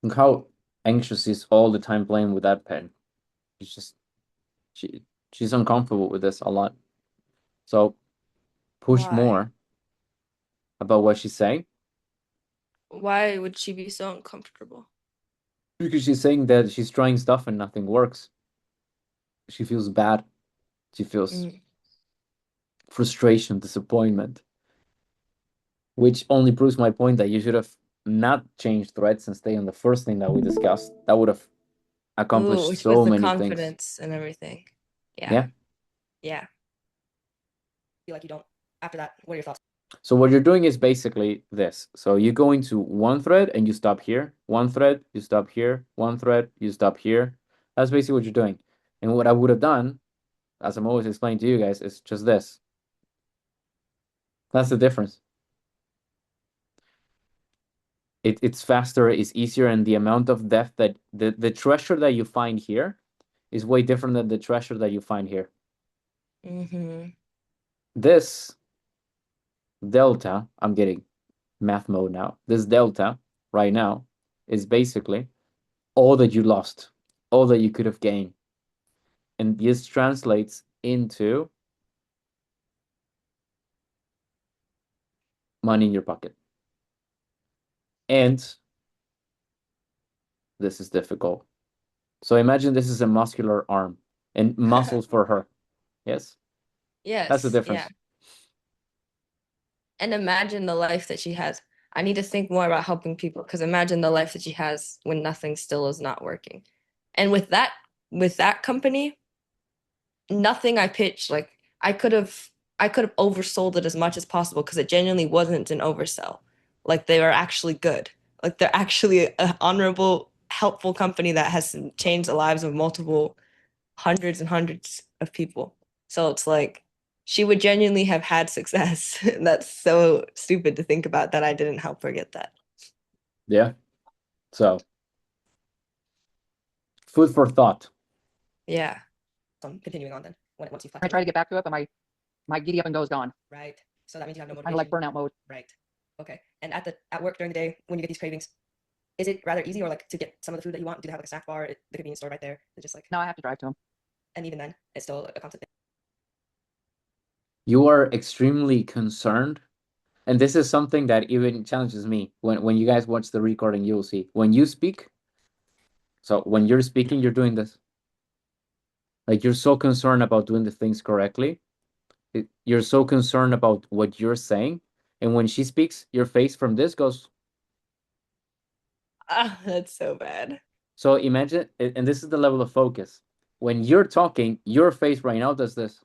Look how anxious she's all the time playing with that pen. She's just she's uncomfortable with this a lot. So push Why? more about what she's saying, Why would she be so uncomfortable? because she's saying that she's trying stuff and nothing works. She feels bad. She feels frustration, disappointment, which only proves my point that you should have not changed threads and stay on the first thing that we discussed. That would have accomplished Which was so the many things. confidence and everything. Yeah. Yeah. feel like you don't? After that, what are your thoughts? So what you're doing is basically this. So you go into one thread and you stop here. One thread, you stop here. One thread, you stop here. That's basically what you're doing. And what I would have done, as I'm always explaining to you guys, is just this. That's the difference. It's faster, it's easier, and the amount of depth that the treasure that you find here is way different than the treasure that you find here. This delta, I'm getting math mode now. This delta right now is basically all that you lost, all that you could have gained. And this translates into money in your pocket. And this is difficult. So imagine this is a muscular arm and muscles for her. Yes? Yes. That's the difference. Yeah. And imagine the life that she has. I need to think more about helping people, because imagine the life that she has when nothing still is not working. And with that company, nothing I pitched, like I could have oversold it as much as possible, because it genuinely wasn't an oversell. Like, they are actually good. Like, they're actually an honorable, helpful company that has changed the lives of multiple hundreds and hundreds of people. So it's like she would genuinely have had success. That's so stupid to think about, that I didn't help her get that. Yeah. So food for thought. Yeah. Continuing on then. Once you've I try to get back to it, but my giddy up and go is gone. Right. So that means you have no Kind of like motivation. burnout mode. Right. Okay. And at work during the day, when you get these cravings, is it rather easy, or like to get some of the food that you want? Do they have like a snack bar at the convenience store right there? It's just like, No, I have to drive to them. and even then, it's still a constant thing. You are extremely concerned. And this is something that even challenges me. When you guys watch the recording, you'll see. When you speak, so when you're speaking, you're doing this. Like, you're so concerned about doing the things correctly. You're so concerned about what you're saying. And when she speaks, your face from this goes. Ah, that's so bad. So imagine, and this is the level of focus. When you're talking, your face right now does this.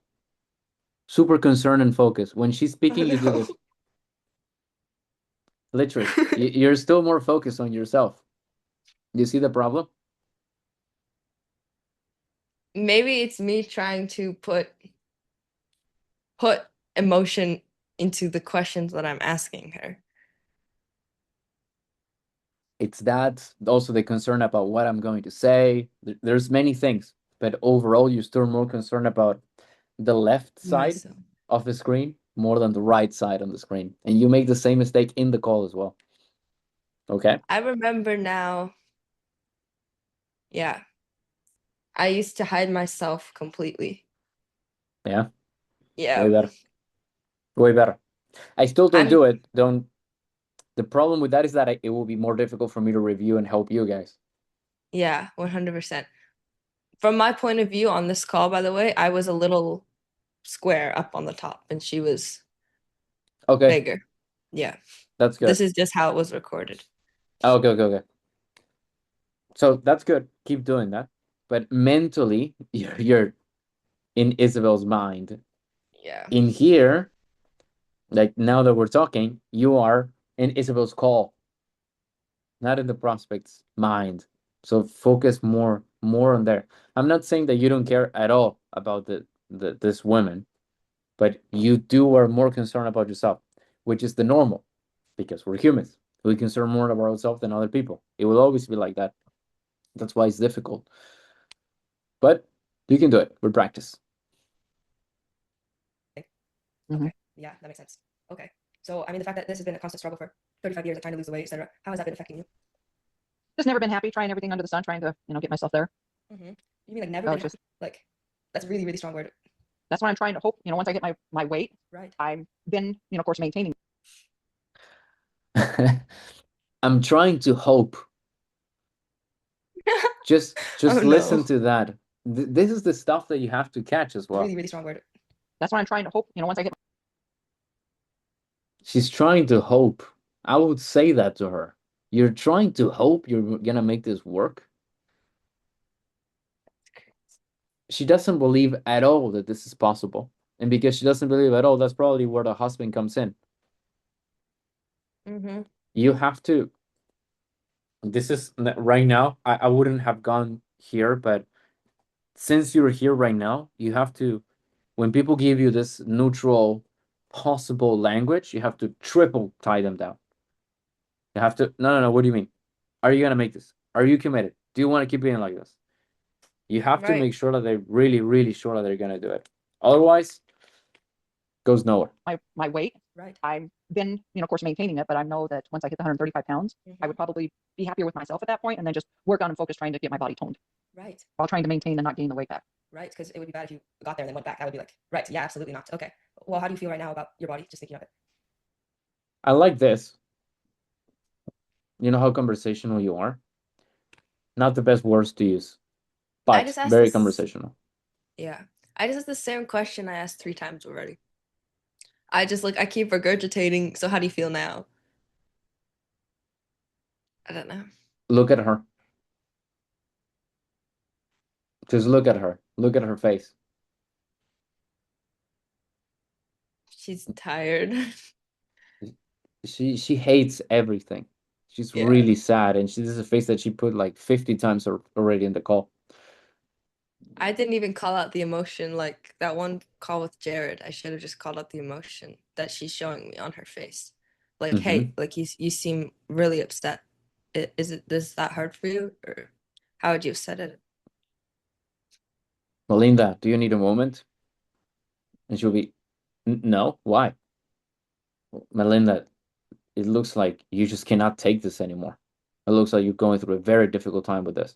Super concerned and focused. When she's speaking, you do this. Literally, you're still more focused on yourself. You see the problem? Maybe it's me trying to put emotion into the questions that I'm asking her. It's that, also the concern about what I'm going to say. There's many things, but overall, you're still more concerned about the left side Myself. of the screen more than the right side on the screen. And you make the same mistake in the call as well. Okay? I remember now. Yeah. I used to hide myself completely. Yeah. Yeah. Way better. Way better. I still don't I'm- do it. Don't. The problem with that is that it will be more difficult for me to review and help you guys. Yeah, 100%. From my point of view on this call, by the way, I was a little square up on the top and she was Okay, bigger. Yeah. that's good. This is just how it was recorded. Okay. So that's good. Keep doing that. But mentally, you're in Isabel's mind. Yeah. In here, like now that we're talking, you are in Isabel's call, not in the prospect's mind. So focus more on there. I'm not saying that you don't care at all about this woman, but you are more concerned about yourself, which is the normal, because we're humans. We concern more about ourselves than other people. It will always be like that. That's why it's difficult. But you can do it with practice. Okay. Yeah, that makes sense. Okay. So, I mean, the fact that this has been a constant struggle for 35 years of trying to lose the weight, etc., how has that been affecting you? Just never been happy, trying everything under the sun, trying to, get myself there. You mean like never So been it's just, happy? Like, that's a really, really strong word. that's what I'm trying to hope, once I get my weight, Right. I'm then, of course, maintaining. I'm trying to hope. Just Oh, listen no. to that. This is the stuff that you have to catch as well. Really, really strong word. That's what I'm trying to hope, once I get. She's trying to hope. I would say that to her. You're trying to hope you're gonna make this work. She doesn't believe at all that this is possible. And because she doesn't believe at all, that's probably where the husband comes in. You have to. This is right now. I wouldn't have gone here, but since you're here right now, you have to. When people give you this neutral, possible language, you have to triple tie them down. You have to. No. What do you mean? Are you gonna make this? Are you committed? Do you want to keep being like this? You have to Right. make sure that they're really, really sure that they're gonna do it. Otherwise, goes nowhere. My weight, Right. I'm then, of course, maintaining it, but I know that once I hit the 135 pounds, I would probably be happier with myself at that point and then just work on and focus trying to get my body toned Right. while trying to maintain and not gain the weight back. Right. Because it would be bad if you got there and then went back. That would be like, right. Yeah, absolutely not. Okay. Well, how do you feel right now about your body? Just thinking of it. I like this. You know how conversational you are? Not the best words to use, but just asked very this- conversational. Yeah. I just asked the same question I asked 3 times already. I keep regurgitating. So how do you feel now? I don't know. Look at her. Just look at her. Look at her face. She's tired. She hates everything. She's Yeah. really sad, and this is a face that she put like 50 times already in the call. I didn't even call out the emotion like that one call with Jared. I should have just called out the emotion that she's showing me on her face. Like, hey, like you seem really upset. Is that hard for you, or how would you have said it? Melinda, do you need a moment? And she'll be, no, why? Melinda, it looks like you just cannot take this anymore. It looks like you're going through a very difficult time with this.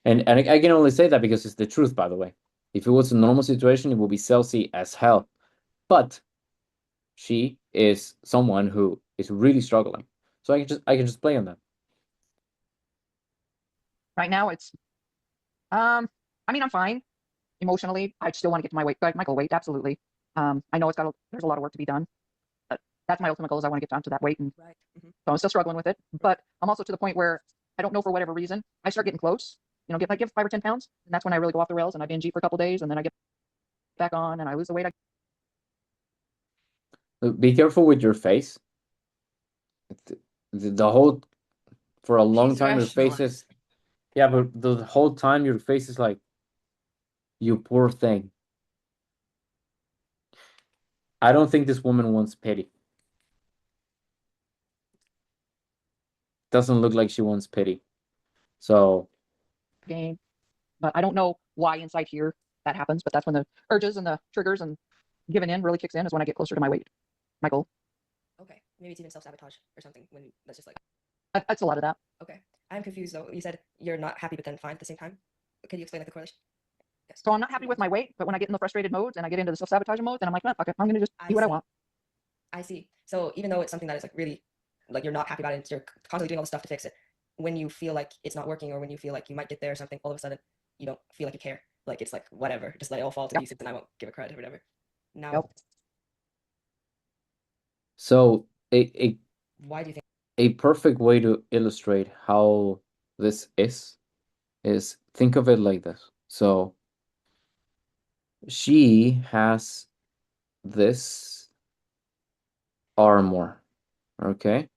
And I can only say that because it's the truth, by the way. If it was a normal situation, it would be salesy as hell. But she is someone who is really struggling. So I can just play on that. Right now, it's, I mean, I'm fine emotionally. I still want to get to my weight, my goal weight. Absolutely. I know there's a lot of work to be done. that's my ultimate goal is I want to get down to that weight. And Right. so I'm still struggling with it, but I'm also to the point where I don't know for whatever reason, I start getting close, I give 5 or 10 pounds, and that's when I really go off the rails and I binge eat for a couple days and then I get back on and I lose the weight. Be careful with your face. The whole for a long She's time your face is yeah, but the whole time your face is like, you poor thing. I don't think this woman wants pity. Doesn't look like she wants pity. So Game, but I don't know why inside here that happens, but that's when the urges and the triggers and giving in really kicks in is when I get closer to my weight, my goal. Okay. Maybe it's even self-sabotage or something when that's just like, That's a lot of that. okay. I'm confused though. You said you're not happy but then fine at the same time. Can you explain like the correlation? Yes. So I'm not happy with my weight, but when I get in the frustrated modes and I get into the self-sabotaging mode, then I'm like, man, fuck it, I'm gonna just do what I see. want. I see. So even though it's something that is like really like you're not happy about it, you're constantly doing all the stuff to fix it. When you feel like it's not working or when you feel like you might get there or something, all of a sudden you don't feel like you care. Like it's like whatever, just let it all fall to Yep. pieces and I won't give a credit or whatever. Now, Yep. so a why do you think? a perfect way to illustrate how this is think of it like this. So she has this armor, okay?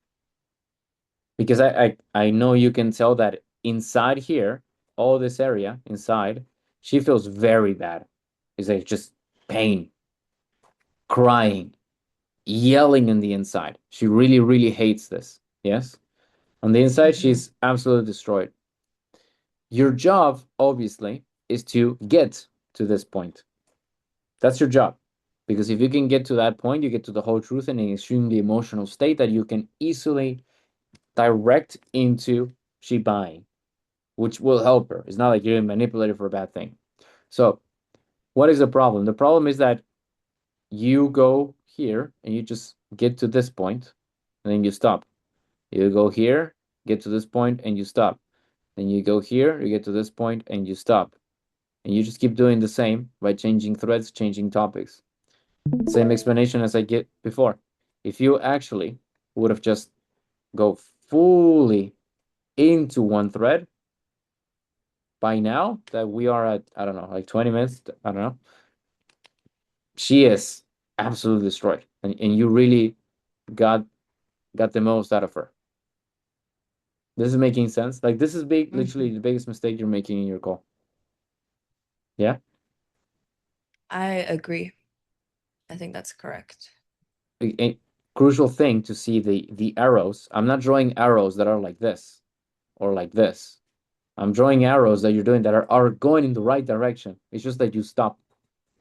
Because I know you can tell that inside here, all this area inside, she feels very bad. It's like just pain, crying, yelling in the inside. She really, really hates this. Yes? On the inside, she's absolutely destroyed. Your job, obviously, is to get to this point. That's your job. Because if you can get to that point, you get to the whole truth in an extremely emotional state that you can easily direct into she buying, which will help her. It's not like you're manipulated for a bad thing. So, what is the problem? The problem is that you go here and you just get to this point and then you stop. You go here, get to this point, and you stop. Then you go here, you get to this point, and you stop. And you just keep doing the same by changing threads, changing topics. Same explanation as I get before. If you actually would have just go fully into one thread, by now that we are at, I don't know, like 20 minutes, I don't know, she is absolutely destroyed. And you really got the most out of her. This is making sense. Like this is big, literally the biggest mistake you're making in your call. Yeah. I agree. I think that's correct. A crucial thing to see the arrows. I'm not drawing arrows that are like this or like this. I'm drawing arrows that you're doing that are going in the right direction. It's just that you stop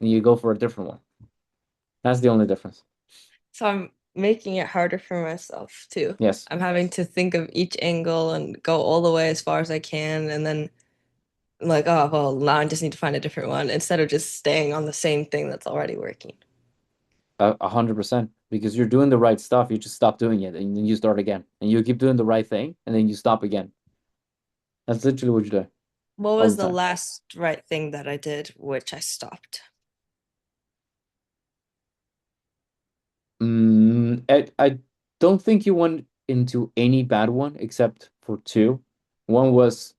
and you go for a different one. That's the only difference. So I'm making it harder for myself too. Yes. I'm having to think of each angle and go all the way as far as I can, and then like, oh well, now I just need to find a different one instead of just staying on the same thing that's already working. 100%. Because you're doing the right stuff, you just stop doing it and then you start again. And you keep doing the right thing and then you stop again. That's literally what you're doing. What was the the time. last right thing that I did, which I stopped? I don't think you went into any bad one except for two. One was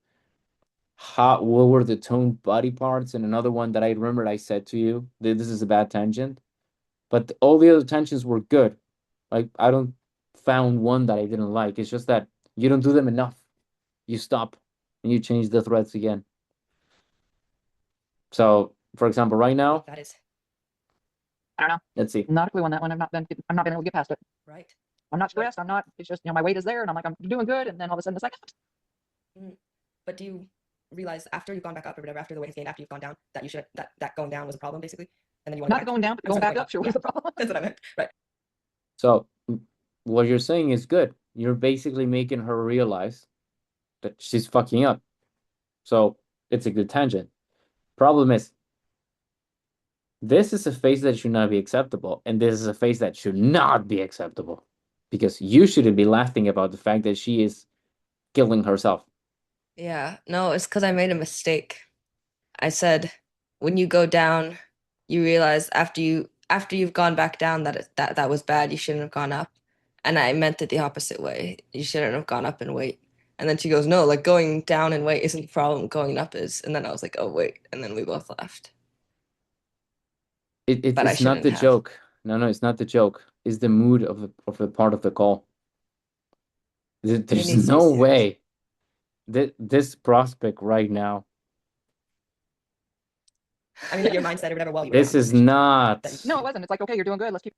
what were the toned body parts, and another one that I remembered I said to you that this is a bad tangent. But all the other tangents were good. Like I don't found one that I didn't like. It's just that you don't do them enough. You stop and you change the threads again. So, for example, right now, That is I don't know. let's see. Not a clue on that one. I'm not been able to get past it. right. I'm not stressed. I'm not, it's just, my weight is there and I'm like, I'm doing good. And then all of a sudden it's like, But do you realize after you've gone back up or whatever, after the weight has gained, after you've gone down, that you should that going down was a problem basically, and then you want not going down, but going back up. Sure, what's the problem? That's what I meant. Right. So, what you're saying is good. You're basically making her realize that she's fucking up. So, it's a good tangent. Problem is, this is a phase that should not be acceptable, and this is a phase that should not be acceptable. Because you shouldn't be laughing about the fact that she is killing herself. Yeah, no, it's because I made a mistake. I said when you go down, you realize after you after you've gone back down that was bad. You shouldn't have gone up. And I meant it the opposite way. You shouldn't have gone up in weight. And then she goes, no, like going down in weight isn't the problem. Going up is. And then I was like, oh wait. And then we both left. But I It's not shouldn't the have. joke. No, it's not the joke. It's the mood of the part of the call. needs There's to be no serious. way that this prospect right now. I mean, like your mindset or whatever while you were This down. is not. No, it wasn't. It's like, okay, you're doing good. Let's keep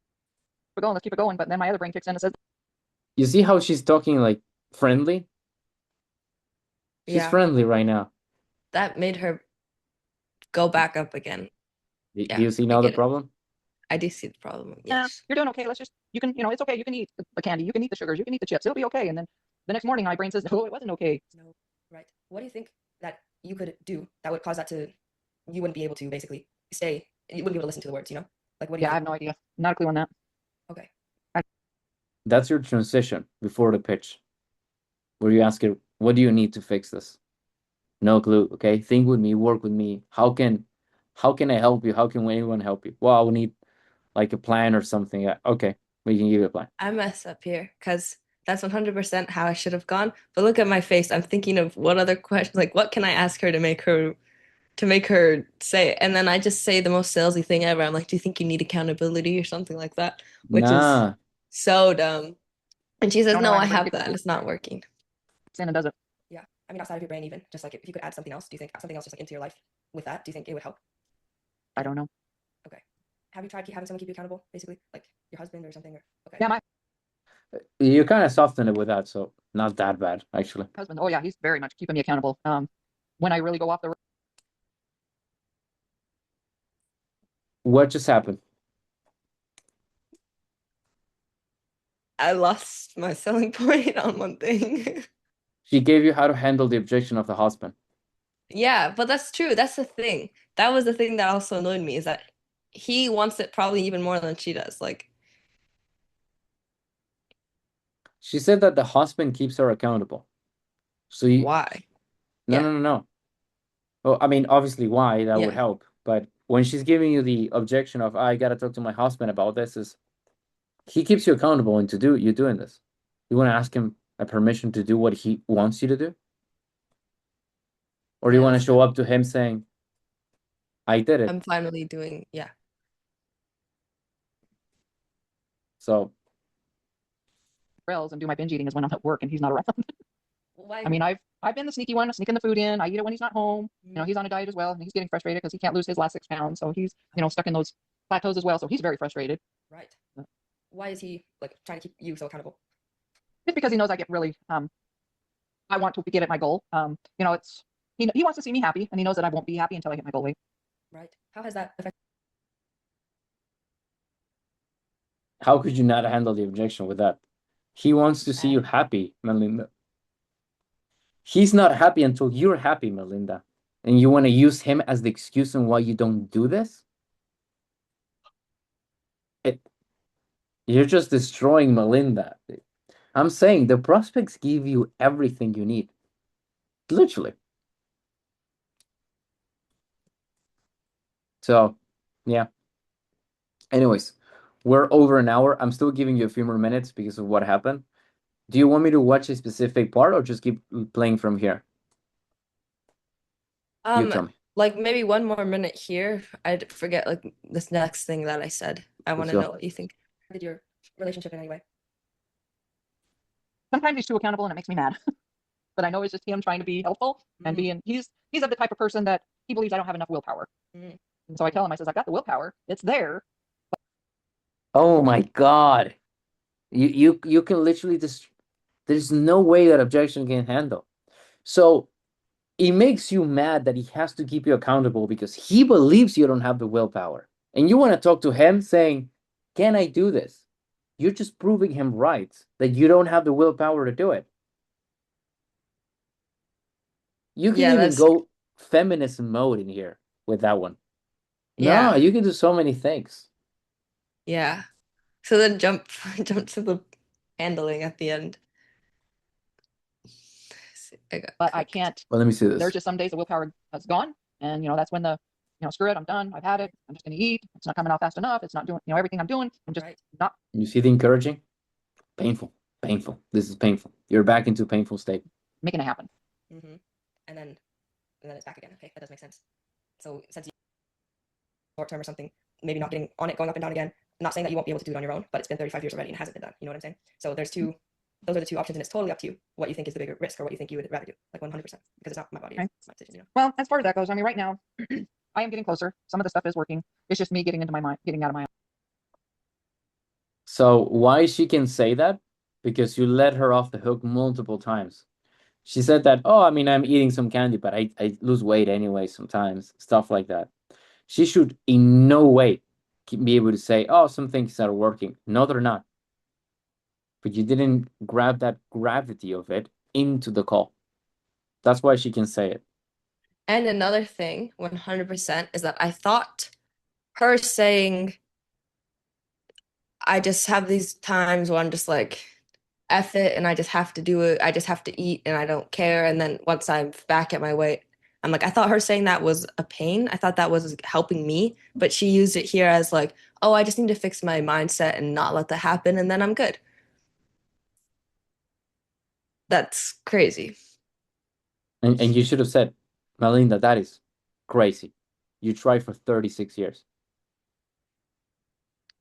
it going. Let's keep it going. But then my other brain kicks in and says, You see how she's talking like friendly? She's Yeah. friendly right now. That made her go back up again. Do Yeah, you see I now the get it. problem? I do see the problem. yeah, Yes. you're doing okay. Let's just, you can, it's okay. You can eat the candy. You can eat the sugars. You can eat the chips. It'll be okay. And then the next morning, my brain says, oh, it wasn't okay. No, right. What do you think that you could do that would cause that to, you wouldn't be able to basically stay, you wouldn't be able to listen to the words, you know? Like, what do you Yeah, I have think? no idea. Not a clue on that. Okay. That's your transition before the pitch, where you ask her, what do you need to fix this? No clue. Okay, think with me, work with me. How can I help you? How can anyone help you? Well, I will need like a plan or something. Okay, we can give you a plan. I mess up here because that's 100% how I should have gone. But look at my face. I'm thinking of what other questions, like what can I ask her to make her say it? And then I just say the most salesy thing ever. I'm like, do you think you need accountability or something like that? Which is Nah, so dumb. And she says, don't know no, why I my brain have kicks that. in. It's not working. And it doesn't. Yeah. I mean, outside of your brain, even just like if you could add something else, do you think something else just like into your life with that? Do you think it would help? I don't know. Okay. Have you tried having someone keep you accountable, basically, like your husband or something? Or okay. Yeah, my you kind of softened it with that, so not that bad actually. husband, oh yeah, he's very much keeping me accountable. When I really go off the What just happened? I lost my selling point on one thing. She gave you how to handle the objection of the husband. Yeah, but that's true. That's the thing. That was the thing that also annoyed me is that he wants it probably even more than she does. Like, She said that the husband keeps her accountable. So you why? no, Yeah. no. Well, I mean, obviously, why that would Yeah. help. But when she's giving you the objection of, I gotta talk to my husband about this, is he keeps you accountable and you doing this. You want to ask him a permission to do what he wants you to do, or do you want to Yes. show up to him saying, "I did it." I'm finally doing, yeah. So rails and do my binge eating is when I'm at work and he's not around. Why? I mean, I've been the sneaky one, sneaking the food in. I eat it when he's not home. He's on a diet as well, and he's getting frustrated because he can't lose his last 6 pounds. So he's, stuck in those plateaus as well. So he's very frustrated. Right. Why is he like trying to keep you so accountable? Just because he knows I get really, I want to get at my goal. It's he wants to see me happy, and he knows that I won't be happy until I hit my goal weight. Right. How has that affected? how could you not handle the objection with that? He wants to see you happy, Melinda. He's not happy until you're happy, Melinda. And you want to use him as the excuse on why you don't do this? You're just destroying Melinda. I'm saying the prospects give you everything you need. Literally. So, yeah. Anyways, we're over an hour. I'm still giving you a few more minutes because of what happened. Do you want me to watch a specific part or just keep playing from here? You tell me. Like maybe one more minute here. I'd forget like this next thing that I said. I want to go. know what you think. Did your relationship in any way? Sometimes he's too accountable, and it makes me mad. But I know it's just him trying to be helpful and being. He's of the type of person that he believes I don't have enough willpower. And so I tell him, I says, I've got the willpower. It's there. Oh my God. You can literally just, there's no way that objection can handle. So it makes you mad that he has to keep you accountable because he believes you don't have the willpower. And you want to talk to him saying, can I do this? You're just proving him right that you don't have the willpower to do it. You can even go feminist mode in here with that one. Yeah. No, you can do so many things. Yeah. So then jump to the handling at the end. But I can't. Well, let me see this. There's just some days the willpower is gone, and that's when the screw it, I'm done. I've had it. I'm just going to eat. It's not coming out fast enough. It's not doing, everything I'm doing. I'm just Right. not You see the encouraging? Painful. Painful. This is painful. You're back into a painful state. making it happen. Mm-hmm. And then it's back again. Okay, that does make sense. So since you short term or something, maybe not getting on it, going up and down again. I'm not saying that you won't be able to do it on your own, but it's been 35 years already and it hasn't been done. You know what I'm saying? So those are the two options, and it's totally up to you what you think is the bigger risk or what you think you would rather do, like 100%, because it's not my body, Okay. it's my decision. Well, as far as that goes, I mean, right now, I am getting closer. Some of the stuff is working. It's just me getting into my mind, getting out of my. So why she can say that? Because you let her off the hook multiple times. She said that, oh, I mean, I'm eating some candy, but I lose weight anyway sometimes, stuff like that. She should in no way be able to say, oh, some things are working. No, they're not. But you didn't grab that gravity of it into the call. That's why she can say it. And another thing, 100%, is that I thought her saying, I just have these times where I'm just like, F it, and I just have to do it. I just have to eat, and I don't care. And then once I'm back at my weight, I'm like, I thought her saying that was a pain. I thought that was helping me, but she used it here as like, oh, I just need to fix my mindset and not let that happen, and then I'm good. That's crazy. And you should have said, Melinda, that is crazy. You tried for 36 years.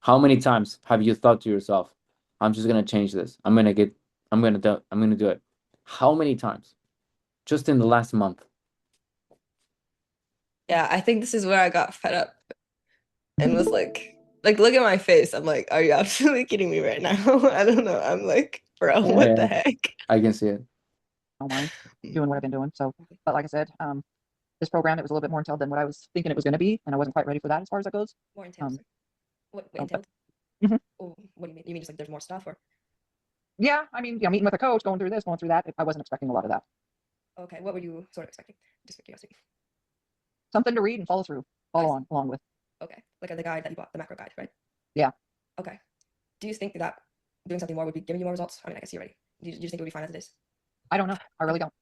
How many times have you thought to yourself, I'm just gonna change this. I'm gonna do it. How many times? Just in the last month. Yeah, I think this is where I got fed up and was like, look at my face. I'm like, are you absolutely kidding me right now? I don't know. I'm like, bro, what the heck? I can see it. Don't mind doing what I've been doing. So, but like I said, this program, it was a little bit more entailed than what I was thinking it was going to be, and I wasn't quite ready for that as far as that goes. More entailed. Sir. What oh, entailed? Mhm. Oh, what do you mean? You mean just like there's more stuff, or Yeah, I mean, meeting with a coach, going through this, going through that. I wasn't expecting a lot of that. okay, what were you sort of expecting? Just for curiosity. Something to read and follow through, follow on along with. Okay, like the guide that you bought, the macro guide, right? Yeah. Okay. Do you think that doing something more would be giving you more results? I mean, I guess you're ready. Do you just think it would be fine as it is? I don't know. I really don't.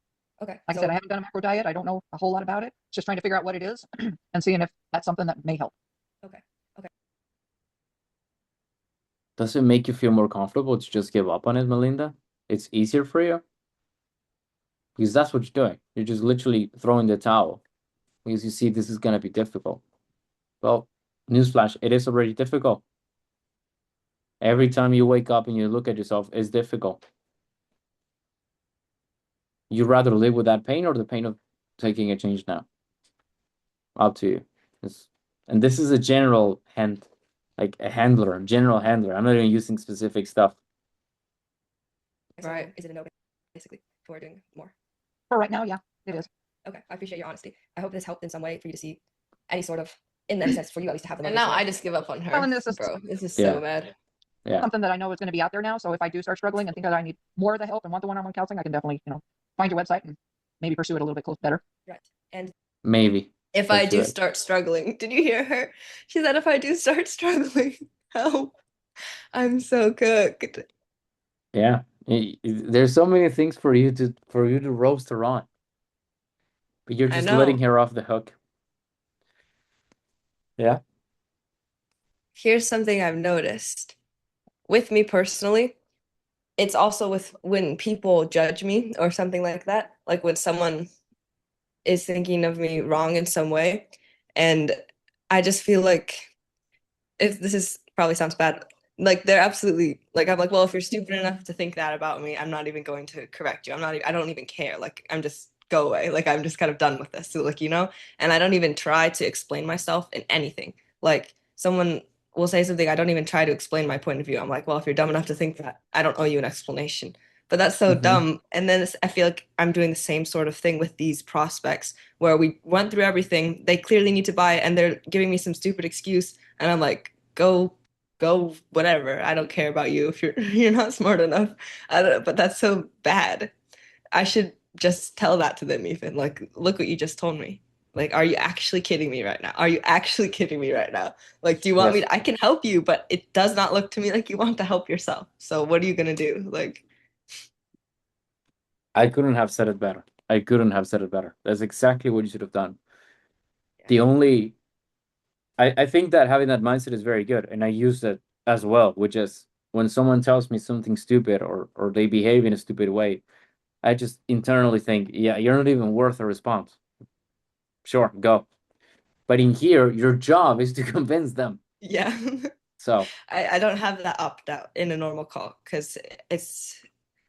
Okay. Like I said, I haven't done a macro diet. I don't know a whole lot about it. Just trying to figure out what it is and seeing if that's something that may help. Okay. Does it make you feel more comfortable to just give up on it, Melinda? It's easier for you? Because that's what you're doing. You're just literally throwing the towel because you see this is going to be difficult. Well, newsflash, it is already difficult. Every time you wake up and you look at yourself, it's difficult. You'd rather live with that pain or the pain of taking a change now? Up to you. And this is a general hint, like a handler, general handler. I'm not even using specific stuff. So Right. is it a no, basically, for doing more? For right now, yeah, it is. Okay, I appreciate your honesty. I hope this helped in some way for you to see any sort of, in that sense, for you at least to have the And now I motivation. just give up on her. Well, and this is- bro, this is Yeah. so bad. Yeah. Something that I know is going to be out there now. So if I do start struggling and think that I need more of the help and want the one-on-one counseling, I can definitely, find your website and maybe pursue it a little bit better. Right. And Maybe. If Let's I do do it. start struggling, did you hear her? She said, if I do start struggling, help. I'm so cooked. Yeah. There's so many things for you to roast her on. But you're I just know. letting her off the hook. Yeah. Here's something I've noticed with me personally. It's also with when people judge me or something like that. Like when someone is thinking of me wrong in some way. And I just feel like, if this is probably sounds bad, like they're absolutely like, I'm like, well, if you're stupid enough to think that about me, I'm not even going to correct you. I don't even care. Like, I'm just go away. Like, I'm just kind of done with this. So, like, and I don't even try to explain myself in anything. Like, someone will say something, I don't even try to explain my point of view. I'm like, well, if you're dumb enough to think that, I don't owe you an explanation. But that's so Mhm. dumb. And then I feel like I'm doing the same sort of thing with these prospects where we went through everything. They clearly need to buy it, and they're giving me some stupid excuse. And I'm like, go whatever. I don't care about you if you're not smart enough. I don't, but that's so bad. I should just tell that to them, even like, look what you just told me. Like, are you actually kidding me right now? Are you actually kidding me right now? Like, do you want me Yes. to, I can help you, but it does not look to me like you want to help yourself. So what are you gonna do? Like, I couldn't have said it better. That's exactly what you should have done. The only I think that having that mindset is very good, and I use it as well, which is when someone tells me something stupid or they behave in a stupid way, I just internally think, yeah, you're not even worth a response. Sure, go. But in here, your job is to convince them. Yeah. So I don't have that opt out in a normal call because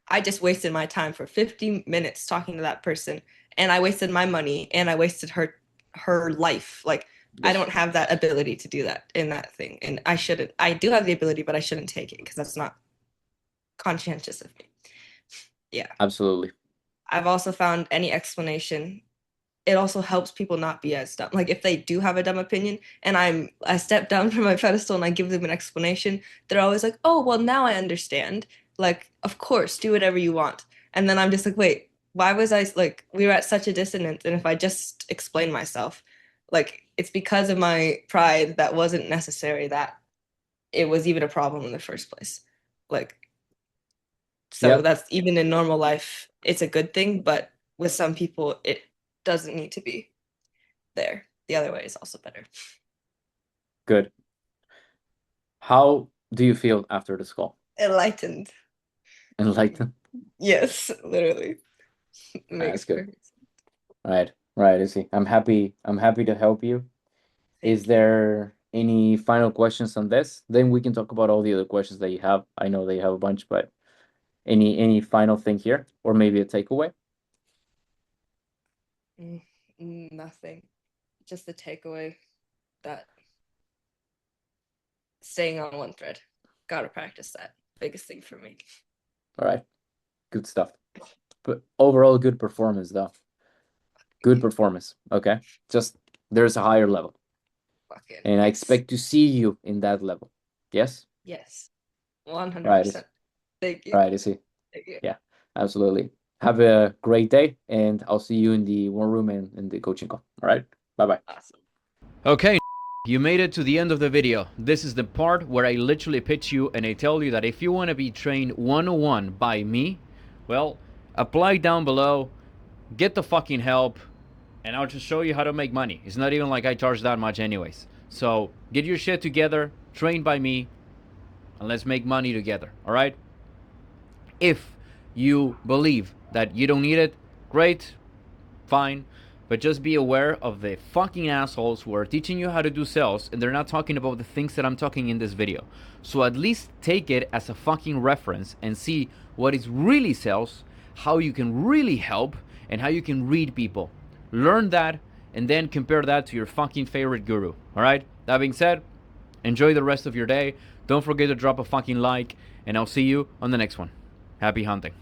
I just wasted my time for 50 minutes talking to that person, and I wasted my money and I wasted her life. Like I yes, don't have that ability to do that in that thing, and I shouldn't. I do have the ability, but I shouldn't take it because that's not conscientious of me. Yeah. absolutely. I've also found any explanation, it also helps people not be as dumb. Like if they do have a dumb opinion and I step down from my pedestal and I give them an explanation, they're always like, "Oh, well now I understand." Like, of course, do whatever you want. And then I'm just like, "Wait, why was I like we were at such a dissonance, and if I just explain myself, like it's because of my pride that wasn't necessary that it was even a problem in the first place." Like so Yep, that's even in normal life, it's a good thing, but with some people it doesn't need to be there. The other way is also better. good. How do you feel after this call? Enlightened. Enlightened? Yes, literally. That's Makes good. perfect sense. Right, Izzy. I'm happy to help you. Is there any final questions on this? Then we can talk about all the other questions that you have. I know that you have a bunch, but any final thing here, or maybe a takeaway? Nothing. Just the takeaway that staying on one thread. Gotta practice that. Biggest thing for me. All right, good stuff. But overall, good performance, though. Good performance. Okay, just there's a higher level, Fucking and I yes. expect to see you in that level. Yes. Yes. Right. 100%. Thank you. Right, Izzy. Thank you. Yeah, absolutely. Have a great day, and I'll see you in the war room and in the coaching call. All right. Bye-bye. Awesome. Okay, you made it to the end of the video. This is the part where I literally pitch you and I tell you that if you want to be trained 101 by me, well, apply down below, get the fucking help, and I'll just show you how to make money. It's not even like I charge that much anyways. So get your shit together, train by me, and let's make money together, all right? If you believe that you don't need it, great, fine. But just be aware of the fucking assholes who are teaching you how to do sales and they're not talking about the things that I'm talking in this video. So at least take it as a fucking reference and see what is really sales, how you can really help, and how you can read people. Learn that and then compare that to your fucking favorite guru. Alright? That being said, enjoy the rest of your day. Don't forget to drop a fucking like, and I'll see you on the next one. Happy hunting.